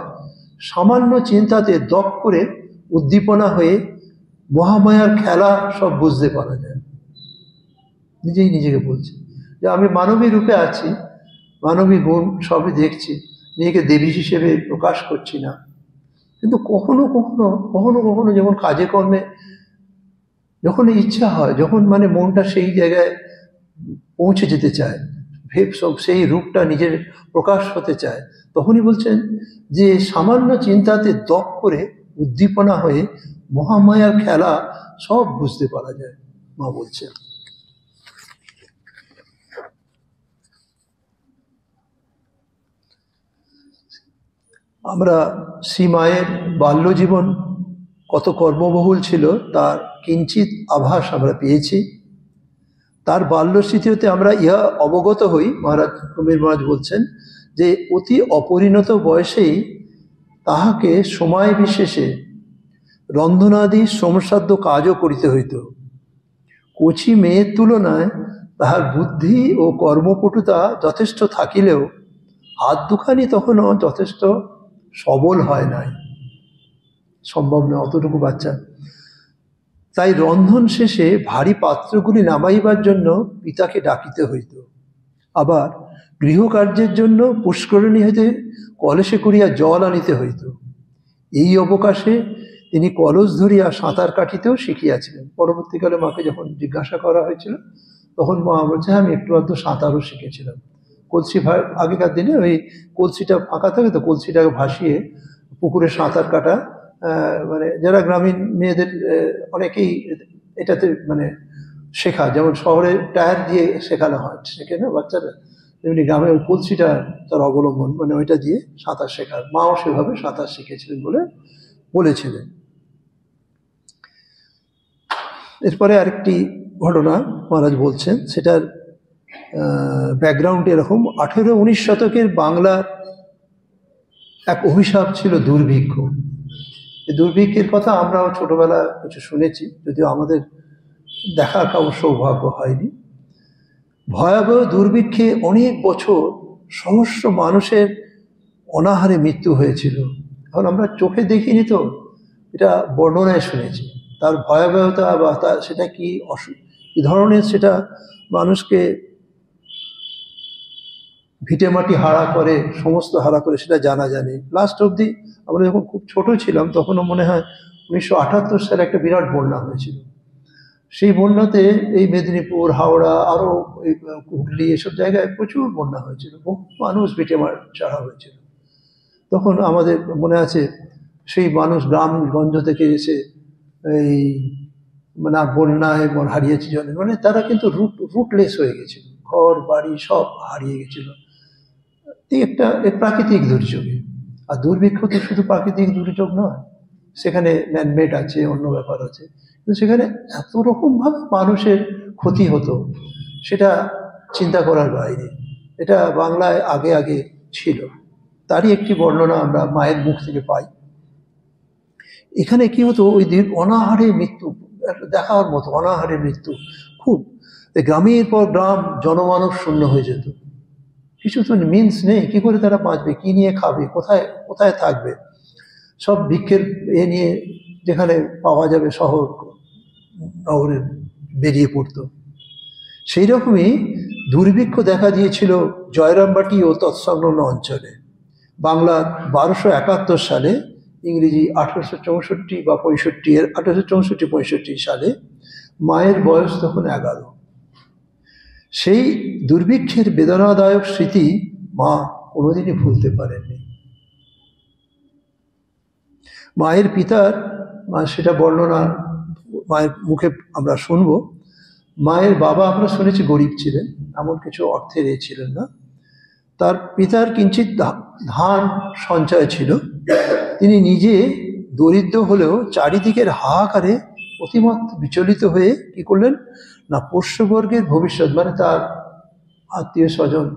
সামান্য চিন্তাতে দপ করে উদ্দীপনা হয়ে মহামায়ার খেলা সব বুঝতে পারা যায়। নিজেই নিজেকে বলছে যে আমি মানবী রূপে আছি, মানবী গুণ সবই দেখছি, নিজেকে দেবী হিসেবে প্রকাশ করছি না, কিন্তু কখনো কখনো যেমন কাজে কর্মে যখন ইচ্ছা হয়, যখন মানে মনটা সেই জায়গায় পৌঁছে যেতে চায়, সেই রূপটা নিজের প্রকাশ হতে চায়, তখনই বলছেন যে সামান্য চিন্তাতে দপ করে উদ্দীপনা হয়ে মহামায়ার খেলা সব বুঝতে পারা যায়। মা বলছেন আমরা শ্রীমায়ের বাল্যজীবন কত কর্মবহুল ছিল তার কিঞ্চিত আভাস আমরা পেয়েছি। তার বাল্যস্মৃতি হতে আমরা ইহা অবগত হই, মহারাজ কুমির মহারাজ বলছেন যে অতি অপরিণত বয়সেই তাহাকে সময় বিশেষে রন্ধনাদি শ্রমসাধ্য কাজও করিতে হইত। কচি মেয়ের তুলনায় তাহার বুদ্ধি ও কর্মপটুতা যথেষ্ট থাকিলেও হাত দুখানি তখনও যথেষ্ট সবল হয় নাই, সম্ভব নয় অতটুকু বাচ্চা। তাই রন্ধন শেষে ভারী পাত্রগুলি নামাইবার জন্য পিতাকে ডাকিতে হইত। আবার গৃহকার্যের জন্য পুষ্করিণী হইতে কলসে করিয়া জল আনিতে হইত। এই অবকাশে তিনি কলস ধরিয়া সাঁতার কাটিতেও শিখিয়াছিলেন। পরবর্তীকালে মাকে যখন জিজ্ঞাসা করা হয়েছিল তখন মা বলছে আমি একটু আধটু সাঁতারও শিখেছিলাম। কলসি আগেকার দিনে ওই কলসিটা ফাঁকা থাকে তো, কলসিটাকে ভাসিয়ে পুকুরে সাঁতার কাটা, মানে যারা গ্রামীণ মেয়েদের অনেকেই এটাতে মানে শেখা, যেমন শহরে টায়ার দিয়ে শেখানো হয়, শেখে না বাচ্চারা, তেমনি গ্রামে ওই কলসিটা তার অবলম্বন, মানে ওইটা দিয়ে সাঁতার শেখার। মাও সেভাবে সাঁতার শিখেছিলেন বলে বলেছিলেন। এরপরে আরেকটি ঘটনা মহারাজ বলছেন, সেটার ব্যাকগ্রাউন্ড এরকম। 18-19 শতকের বাংলার এক অভিশাপ ছিল দুর্ভিক্ষ। এই দুর্ভিক্ষের কথা আমরাও ছোটবেলা কিছু শুনেছি, যদিও আমাদের দেখার কারো সৌভাগ্য হয়নি। ভয়াবহ দুর্ভিক্ষে অনেক বছর সহস্র মানুষের অনাহারে মৃত্যু হয়েছিল। এখন আমরা চোখে দেখিনি তো, এটা বর্ণনায় শুনেছি। তার ভয়াবহতা বা সেটা কি ধরনের, সেটা মানুষকে ভিটেমাটি হারা করে, সমস্ত হারা করে, সেটা জানা জানি। লাস্ট অবধি আমরা যখন খুব ছোট ছিলাম তখনও মনে হয় 1978 সালে একটা বিরাট বন্যা হয়েছিল। সেই বন্যাতে এই মেদিনীপুর, হাওড়া, আরও এই হুগলি, এসব জায়গায় প্রচুর বন্যা হয়েছিল, বহু মানুষ ছাড়া হয়েছিল। তখন আমাদের মনে আছে সেই মানুষ গ্রামগঞ্জ থেকে এসে এই মানে আর বন্যায় হারিয়েছে জন্য, মানে তারা কিন্তু রুটলেস হয়ে গেছিল, ঘর বাড়ি সব হারিয়ে গেছিল। এই একটা প্রাকৃতিক দুর্যোগে। আর দুর্ভিক্ষ তো শুধু প্রাকৃতিক দুর্যোগ নয়, সেখানে ম্যানমেড আছে, অন্য ব্যাপার আছে, কিন্তু সেখানে এত রকমভাবে মানুষের ক্ষতি হতো সেটা চিন্তা করার বাইরে। এটা বাংলায় আগে আগে ছিল, তারই একটি বর্ণনা আমরা মায়ের মুখ থেকে পাই। এখানে কি হতো, ওই অনাহারে মৃত্যু, দেখার মতো অনাহারে মৃত্যু খুব। গ্রামের পর গ্রাম জনমানব শূন্য হয়ে যেত, কিছু তো মিন্স নেই, কি করে তারা বাঁচবে, কি নিয়ে খাবে, কোথায় থাকবে, সব ভিক্ষের নিয়ে যেখানে পাওয়া যাবে শহর নগরে বেরিয়ে পড়তো। সেই রকমই দুর্ভিক্ষ দেখা দিয়েছিল জয়রামবাটি ও তৎসংলগ্ন অঞ্চলে। বাংলার 1271 সালে, ইংরেজি 1864 বা 65, 1864-65 সালে মায়ের বয়স তখন 11। সেই দুর্ভিক্ষের বেদনাদায়ক স্মৃতি মা কোনোদিনই ভুলতে পারেননি। মায়ের পিতার সেটা বর্ণনা মায়ের মুখে আমরা শুনবো। মায়ের বাবা আমরা শুনেছি গরিব ছিলেন, এমন কিছু অর্থের ছিলেন না। তার পিতার কিঞ্চিৎ ধান সঞ্চয় ছিল। তিনি নিজে দরিদ্র হলেও চারিদিকের হাহাকারে অতিমাত্র বিচলিত হয়ে কি করলেন না, পোষ্যবর্গের ভবিষ্যৎ মানে তার আত্মীয় স্বজন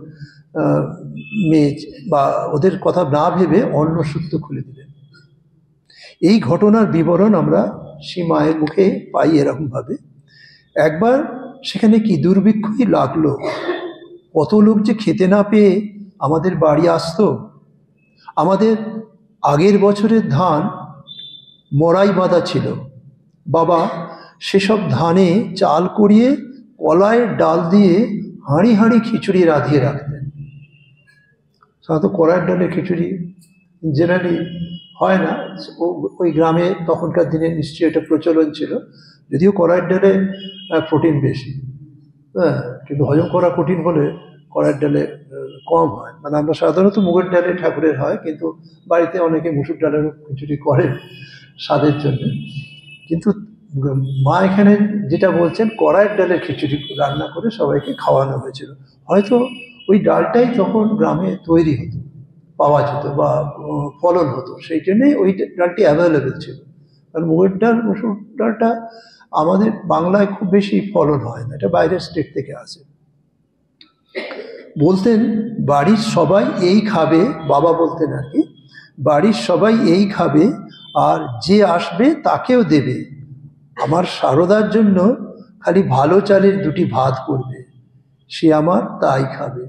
মেয়ে বা ওদের কথা না ভেবে অন্নসূত্র খুলে দিলেন। এই ঘটনার বিবরণ আমরা সেই মায়ের মুখে পাই এরকমভাবে। একবার সেখানে কি দুর্ভিক্ষই লাগলো, কত লোক যে খেতে না পেয়ে আমাদের বাড়ি আসতো। আমাদের আগের বছরের ধান মড়াই বাঁধা ছিল, বাবা সেসব ধানে চাল করিয়ে কলায় ডাল দিয়ে হাঁড়ি হাঁড়ি খিচুড়ি রাঁধিয়ে রাখতেন। সাধারণত কলার ডালের খিচুড়ি জেনারেলি হয় না, ওই গ্রামে তখনকার দিনে নিশ্চয়ই এটা প্রচলন ছিল, যদিও কলার ডালে প্রোটিন বেশি, হ্যাঁ, কিন্তু হজম করা কঠিন হলে কলার ডালে কম হয়। মানে আমরা সাধারণত মুগের ডালে ঠাকুরের হয়, কিন্তু বাড়িতে অনেকে মুসুর ডালেরও খিচুড়ি করেন স্বাদের জন্য। কিন্তু মা এখানে যেটা বলছেন কড়াইয়ের ডালের খিচুড়ি রান্না করে সবাইকে খাওয়ানো হয়েছিল। হয়তো ওই ডালটাই তখন গ্রামে তৈরি হতো, পাওয়া যেত বা ফলন হতো, সেই জন্যেই ওই ডালটি অ্যাভেলেবেল ছিল। কারণ মুগের ডাল মুসুর ডালটা আমাদের বাংলায় খুব বেশি ফলন হয় না, এটা বাইরের স্টেট থেকে আসে। বলতেন বাড়ির সবাই এই খাবে, বাবা বলতেন আর কি, বাড়ির সবাই এই খাবে আর যে আসবে তাকেও দেবে। আমার সারদার জন্য খালি ভালো চালের দুটি ভাত করবে, সে আমার তাই খাবে।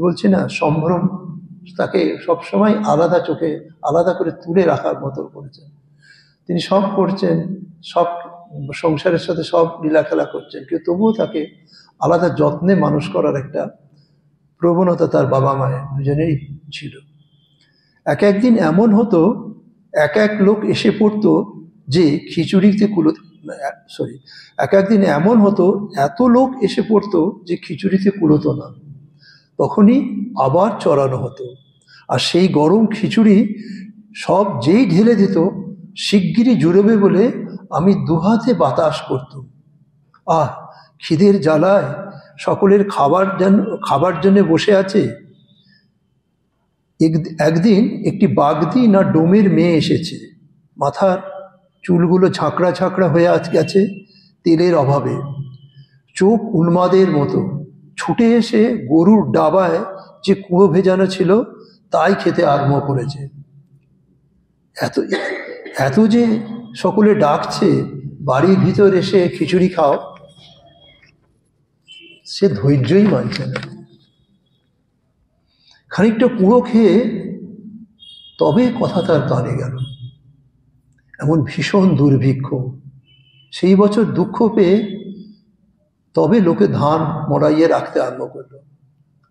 বলছি না, সম্ভ্রম তাকে সবসময় আলাদা চোখে আলাদা করে তুলে রাখার মতো করেছেন। তিনি সব করছেন, সব সংসারের সাথে সব লীলাখেলা করছেন, কিন্তু তবুও তাকে আলাদা যত্নে মানুষ করার একটা প্রবণতা তার বাবা মায়ের দুজনেই ছিল। একদিন এমন হতো, এক লোক এসে পড়তো যে খিচুড়িতে একদিন এমন হতো এত লোক এসে পড়তো যে খিচুড়িতে কুলোতো না, তখনই আবার চড়ানো হতো। আর সেই গরম খিচুড়ি সব যেই ঢেলে দিত শিগগিরই জুড়বে বলে আমি দুহাতে বাতাস করতুম। খিদের জ্বালায় সকলের খাবার জন্য বসে আছে। একদিন একটি বাগদি না ডোমের মেয়ে এসেছে, মাথার চুলগুলো ঝাঁকড়া ঝাঁকড়া হয়ে গেছে তেলের অভাবে, চোখ উন্মাদের মতো, ছুটে এসে গরুর ডাবায় যে কুয়ো ভেজানো ছিল তাই খেতে আরম্ভ করেছে। এত যে সকলে ডাকছে বাড়ির ভিতর এসে খিচুড়ি খাও, সে ধৈর্যই মানছে না। খানিকটা কুড়ো খেয়ে তবে কথা তার কানে গেল, এমন ভীষণ দুর্ভিক্ষ। সেই বছর দুঃখ পেয়ে তবে লোকে ধান মড়াইয়ে রাখতে আরম্ভ করলো।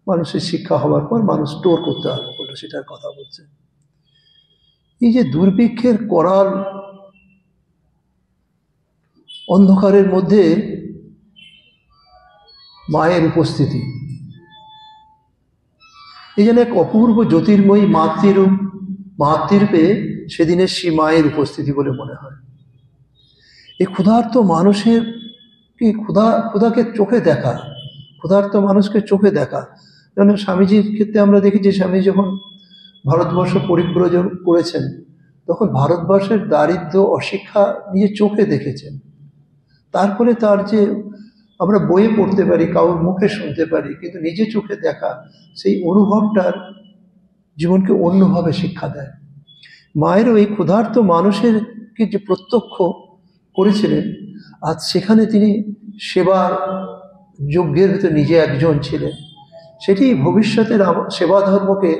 মানুষের শিক্ষা হওয়ার পর মানুষ স্টোর করতে আরম্ভ করলো, সেটার কথা বলছে। এই যে দুর্ভিক্ষের করাল অন্ধকারের মধ্যে মায়ের উপস্থিতি, এই যেন এক অপূর্ব জ্যোতির্ময়ী মাতৃরূপে সেদিনের সেই মায়ের উপস্থিতি বলে মনে হয়। এই ক্ষুধার্ত মানুষের কি ক্ষুধাকে চোখে দেখা, ক্ষুধার্ত মানুষকে চোখে দেখা। যেন স্বামীজির ক্ষেত্রে আমরা দেখেছি, স্বামী যখন ভারতবর্ষ পরিব্রজন করেছেন তখন ভারতবর্ষের দারিদ্র্য অশিক্ষা নিজে চোখে দেখেছেন। তারপরে তার যে আমরা বইয়ে পড়তে পারি, কারোর মুখে শুনতে পারি, কিন্তু নিজে চোখে দেখা সেই অনুভবটার জীবনকে অন্যভাবে শিক্ষা দেয়। মায়েরও এই ক্ষুধার্ত মানুষেরকে যে প্রত্যক্ষ করেছিলেন, আজ সেখানে তিনি সেবার যজ্ঞের ভিতরে নিজে একজন ছিলেন। সেটি ভবিষ্যতের সেবা ধর্মকে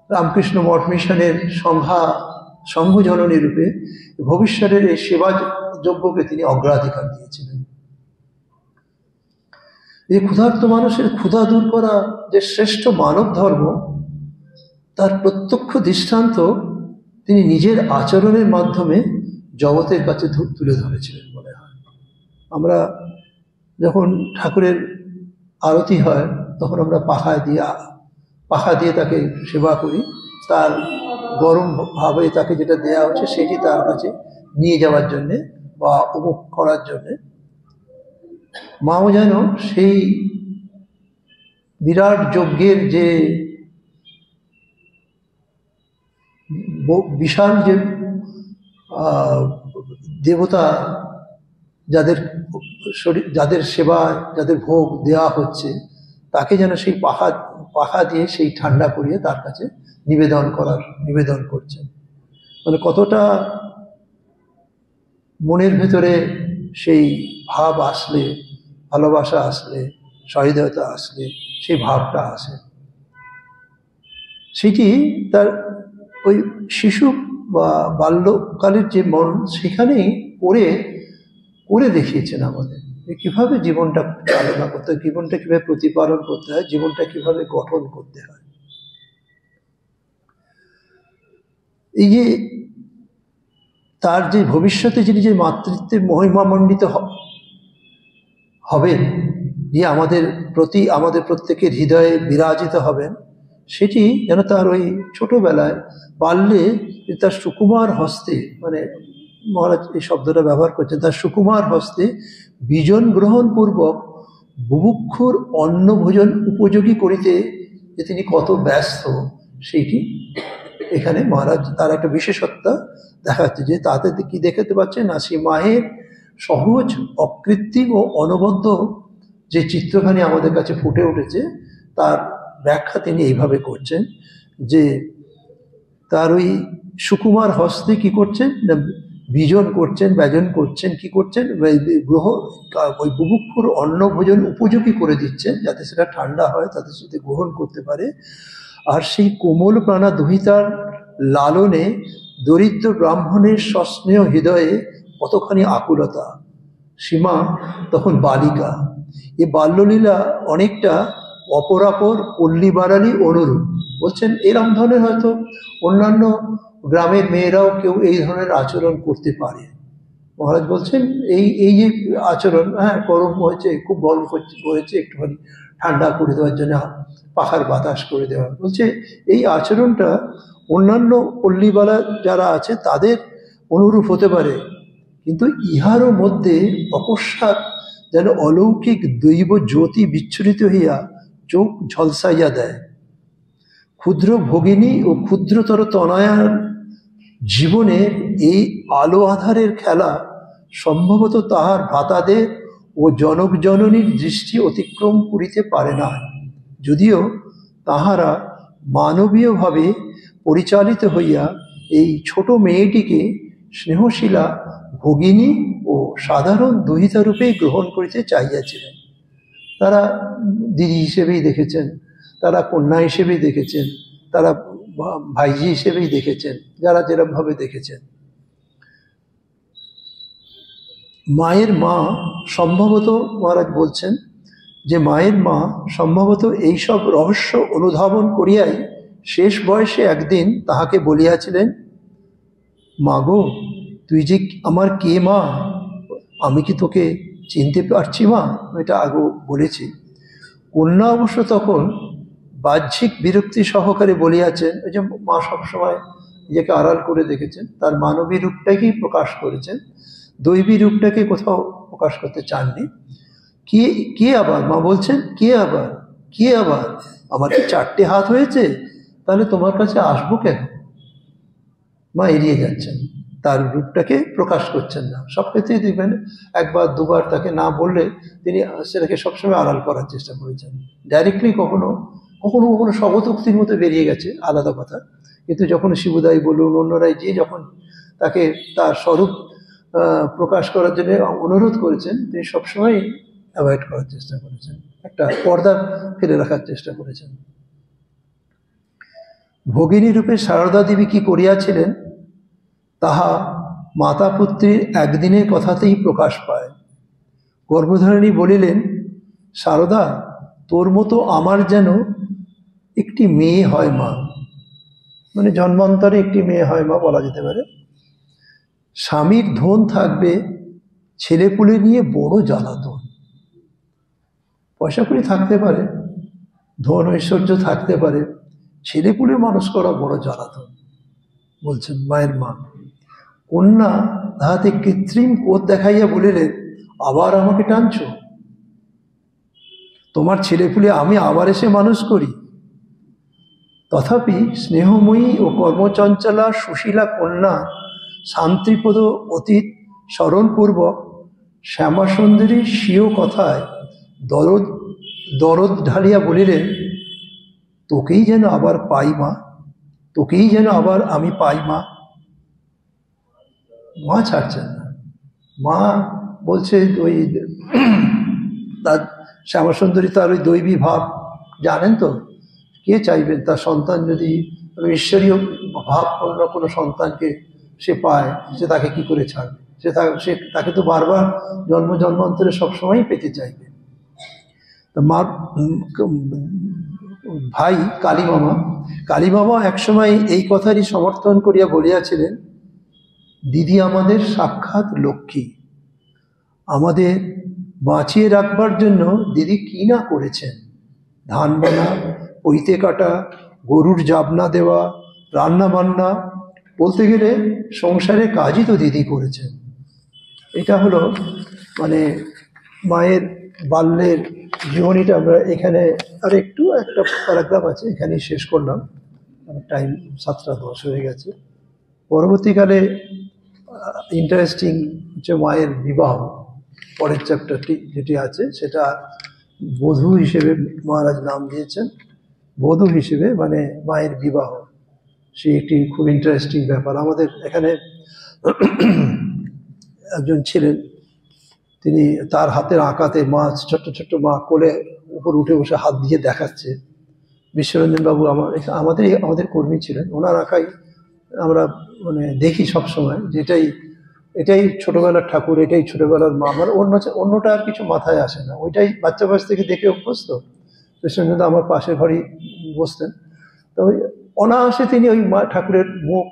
রামকৃষ্ণ মঠ মিশনের সংঘজননী রূপে ভবিষ্যতের এই সেবা যজ্ঞকে তিনি অগ্রাধিকার দিয়েছিলেন। এই ক্ষুধার্ত মানুষের ক্ষুধা দূর করা যে শ্রেষ্ঠ মানব ধর্ম, তার প্রত্যক্ষ দৃষ্টান্ত তিনি নিজের আচরণের মাধ্যমে জগতের কাছে তুলে ধরেছিলেন মনে হয়। আমরা যখন ঠাকুরের আরতি হয় তখন আমরা পাখায় দিয়ে পাখা দিয়ে তাকে সেবা করি, তার গরম ভাবে তাকে যেটা দেয়া হচ্ছে সেটি তার কাছে নিয়ে যাওয়ার জন্যে বা উপভোগ করার জন্যে। মাও যেন সেই বিরাট যজ্ঞের যে বিশাল যে দেবতা যাদের শরীর, যাদের সেবায়, যাদের ভোগ দেওয়া হচ্ছে, তাকে যেন সেই পাখা দিয়ে সেই ঠান্ডা করিয়ে তার কাছে নিবেদন করছেন। মানে কতটা মনের ভেতরে সেই ভাব আসলে, ভালোবাসা আসলে, সহৃদয়তা আসলে সেই ভাবটা আসে, সেটি তার ওই শিশু বা বাল্যকালের যে মন সেখানেই করে দেখিয়েছেন আমাদের কিভাবে জীবনটা চালনা করতে হয়, জীবনটা কিভাবে প্রতিপালন করতে হয়, জীবনটা কিভাবে গঠন করতে হয়। এই যে তার যে ভবিষ্যতে যিনি যে মাতৃত্বে মহিমামণ্ডিত হবেন, যে আমাদের প্রত্যেকের হৃদয়ে বিরাজিত হবেন, সেটি যেন তার ওই ছোটবেলায় বাল্যে তার সুকুমার হস্তে, মানে মহারাজ এই শব্দটা ব্যবহার করছেন, তার সুকুমার হস্তে বিজন গ্রহণ পূর্বক বুভুক্ষুর অন্ন ভোজন উপযোগী করিতে যে তিনি কত ব্যস্ত, সেইটি এখানে মহারাজ তার একটা বিশেষত্ব দেখাচ্ছে। যে তাতে কি দেখাতে পাচ্ছেন না, সেই মায়ের সহজ, অকৃত্রিম ও অনবদ্য যে চিত্রখানি আমাদের কাছে ফুটে উঠেছে, তার ব্যাখ্যা তিনি এইভাবে করছেন যে তার ওই সুকুমার হস্তে কি করছেন না, বিজন করছেন, ব্যজন করছেন, কি করছেন, ওই বুভুক্ষুর অন্ন ভোজন উপযোগী করে দিচ্ছেন, যাতে সেটা ঠান্ডা হয়, তাতে সেটা গ্রহণ করতে পারে। আর সেই কোমল প্রাণা দুহিতার লালনে দরিদ্র ব্রাহ্মণের সস্নেহ হৃদয়ে কতখানি আকুলতা। সীমা তখন বালিকা। এই বাল্যলীলা অনেকটা অপরাপর পল্লী বাড়ালি অনুরূপ। বলছেন এরম ধরনের হয়তো অন্যান্য গ্রামের মেয়েরাও কেউ এই ধরনের আচরণ করতে পারে। মহারাজ বলছেন এই যে আচরণ, হ্যাঁ গরম হয়েছে, খুব গরম হয়েছে, একটুখানি ঠান্ডা করে দেওয়ার জন্য পাখার বাতাস করে দেওয়া, বলছে এই আচরণটা অন্যান্য পল্লীবালা যারা আছে তাদের অনুরূপ হতে পারে, কিন্তু ইহারও মধ্যে অকস্মাৎ যেন অলৌকিক দৈব জ্যোতি বিচ্ছুরিত হইয়া চোখ ঝলসাইয়া দেয়। ক্ষুদ্র ভগিনী ও ক্ষুদ্রতর তনয়ার জীবনে এই আলো আধারের খেলা সম্ভবত তাহার ভ্রাতাদের ও জনক জননীর দৃষ্টি অতিক্রম করিতে পারে না, যদিও তাহারা মানবীয়ভাবে পরিচালিত হইয়া এই ছোট মেয়েটিকে স্নেহশীলা ভগিনী ও সাধারণ দুহিতারূপেই গ্রহণ করিতে চাইয়াছিলেন। তারা দিদি হিসেবেই দেখেছেন, তারা কন্যা হিসেবেই দেখেছেন, তারা ভাইজি হিসেবেই দেখেছেন, যারা যেরকমভাবে দেখেছেন। মায়ের মা সম্ভবত, মহারাজ বলছেন যে মায়ের মা সম্ভবত এইসব রহস্য অনুধাবন করিয়াই শেষ বয়সে একদিন তাহাকে বলিয়াছিলেন, মা গো, তুই যে আমার কে মা, আমি কি তোকে চিনতে পারছি মা? এটা আগেও বলেছি। কন্যা অবশ্য তখন বাহ্যিক বিরক্তি সহকারে বলিয়াছেন, ওই যে মা সবসময় নিজেকে আড়াল করে দেখেছেন, তার মানবী রূপটাকেই প্রকাশ করেছেন, দৈবী রূপটাকে কোথাও প্রকাশ করতে চাননি। কে আবার? মা বলছেন কে আবার? আমার কি 4টে হাত হয়েছে? তাহলে তোমার কাছে আসবো কেন? মা এড়িয়ে যাচ্ছেন, তার রূপটাকে প্রকাশ করছেন না। সব ক্ষেত্রেই দেখবেন একবার দুবার তাকে না বললে তিনি সেটাকে সবসময় আড়াল করার চেষ্টা করেছেন। ডাইরেক্টলি কখনো স্বগতোক্তির মতো বেরিয়ে গেছে, আলাদা কথা, কিন্তু যখন শিবুদাই বলুন, অন্যরাই যে যখন তাকে তার স্বরূপ প্রকাশ করার জন্য অনুরোধ করেছেন, তিনি সবসময় অ্যাভয়েড করার চেষ্টা করেছেন, একটা পর্দা ফেলে রাখার চেষ্টা করেছেন। ভগিনী রূপে সারদা দেবী কি করিয়াছিলেন তাহা মাতা পুত্রীর একদিনের কথাতেই প্রকাশ পায়। গর্ভধারিণী বলিলেন, সারদা, তোর মতো আমার যেন একটি মেয়ে হয় মা, মানে জন্মান্তরে একটি মেয়ে হয় মা বলা যেতে পারে। স্বামীর ধন থাকবে, ছেলেপুলে নিয়ে বড় জ্বালাতন। পয়সা কড়ি থাকতে পারে, ধন ঐশ্বর্য থাকতে পারে, ছেলেপুলে মানুষ করা বড় জ্বালাতন, বলছেন মায়ের মা। কন্যা তাহাতে কৃত্রিম কোদ দেখাইয়া বলিলেন, আবার আমাকে টানছো? তোমার ছেলেপুলে আমি আবার এসে মানুষ করি? তথাপি স্নেহময়ী ও কর্মচঞ্চলা সুশীলা কন্যা শান্তিপ্রদ অতীত স্মরণপূর্বক শ্যামাসুন্দরীর স্বীয় কথায় দরদ দরদ ঢালিয়া বলিলেন, তোকেই যেন আবার পাই মা, তোকেই যেন আবার আমি পাই মা। মা ছাড়ছেন না। মা বলছে ওই তার শ্যামাসুন্দরী তার ওই দৈবী ভাব জানেন তো, কে চাইবেন তার সন্তান যদি ঈশ্বরীয় ভাবপূর্ণ কোনো সন্তানকে সে পায়, সে তাকে কি করে ছাড়বে? সে তাকে তো বারবার জন্ম জন্মান্তরে সবসময়ই পেতে চাইবে। তো মা ভাই কালীমামা একসময় এই কথারই সমর্থন করিয়া বলিয়াছিলেন, দিদি আমাদের সাক্ষাৎ লক্ষ্মী, আমাদের বাঁচিয়ে রাখবার জন্য দিদি কি না করেছেন। ধান বানা, পৈতে কাটা, গরুর জাবনা দেওয়া, রান্না বান্না, বলতে গেলে সংসারের কাজই তো দিদি করেছেন। এটা হলো মানে মায়ের বাল্যের জীবনীটা। আমরা এখানে আর একটা প্যারাগ্রাফ আছে, এখানেই শেষ করলাম, টাইম 7:10 হয়ে গেছে। পরবর্তীকালে ইন্টারেস্টিং হচ্ছে মায়ের বিবাহ, পরের চ্যাপ্টারটি যেটি আছে সেটা বধূ হিসেবে মহারাজ নাম দিয়েছেন, বধূ হিসেবে মানে মায়ের বিবাহ। সে একটি খুব ইন্টারেস্টিং ব্যাপার। আমাদের এখানে একজন ছিলেন, তিনি তার হাতের আঁকাতে মা ছোট্ট ছোট্ট মা কোলে উপর উঠে বসে হাত দিয়ে দেখাচ্ছে। বিশ্বরঞ্জন বাবু আমাদের কর্মী ছিলেন, ওনার আঁকাই আমরা মানে দেখি সবসময়, যেটাই এটাই ছোটবেলার ঠাকুর, এটাই ছোটবেলার মা। আমার অন্যটা আর কিছু মাথায় আসে না, ওইটাই বাচ্চা বয়স থেকে দেখে অভ্যস্ত। বিশ্বরঞ্জন আমার পাশের ঘরেই বসতেন, তো ওই অনায়াসে তিনি ওই মা ঠাকুরের মুখ,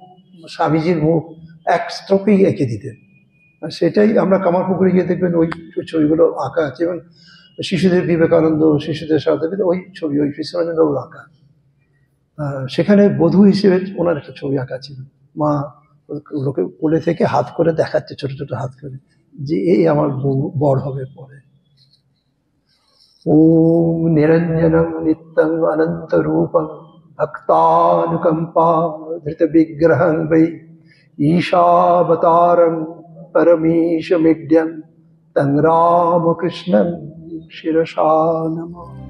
স্বামীজির মুখ এক স্ট্রোকেই এঁকে দিতেন। আর সেটাই আমরা কামারপুকুরে গিয়ে দেখবেন ওই ছবিগুলো আঁকা আছে, এবং শিশুদের বিবেকানন্দ, শিশুদের সাথে ওই ছবি, ওই বিশ্বরঞ্জনবাবুর আঁকা। সেখানে বধূ হিসেবে ওনার একটা ছবি আঁকা ছিল, মা লোকে কোলে থেকে হাত করে দেখাচ্ছে, ছোট ছোট হাত করে, যে এই আমার বর হবে পরে। ওম নিরঞ্জনম নিত্যং অনন্ত রূপং ভক্তানুকম্পা ধৃত বিগ্রহং বৈ ঈশাবতারং পরমেশমিড্যং তং রামকৃষ্ণং শিরসা নমঃ।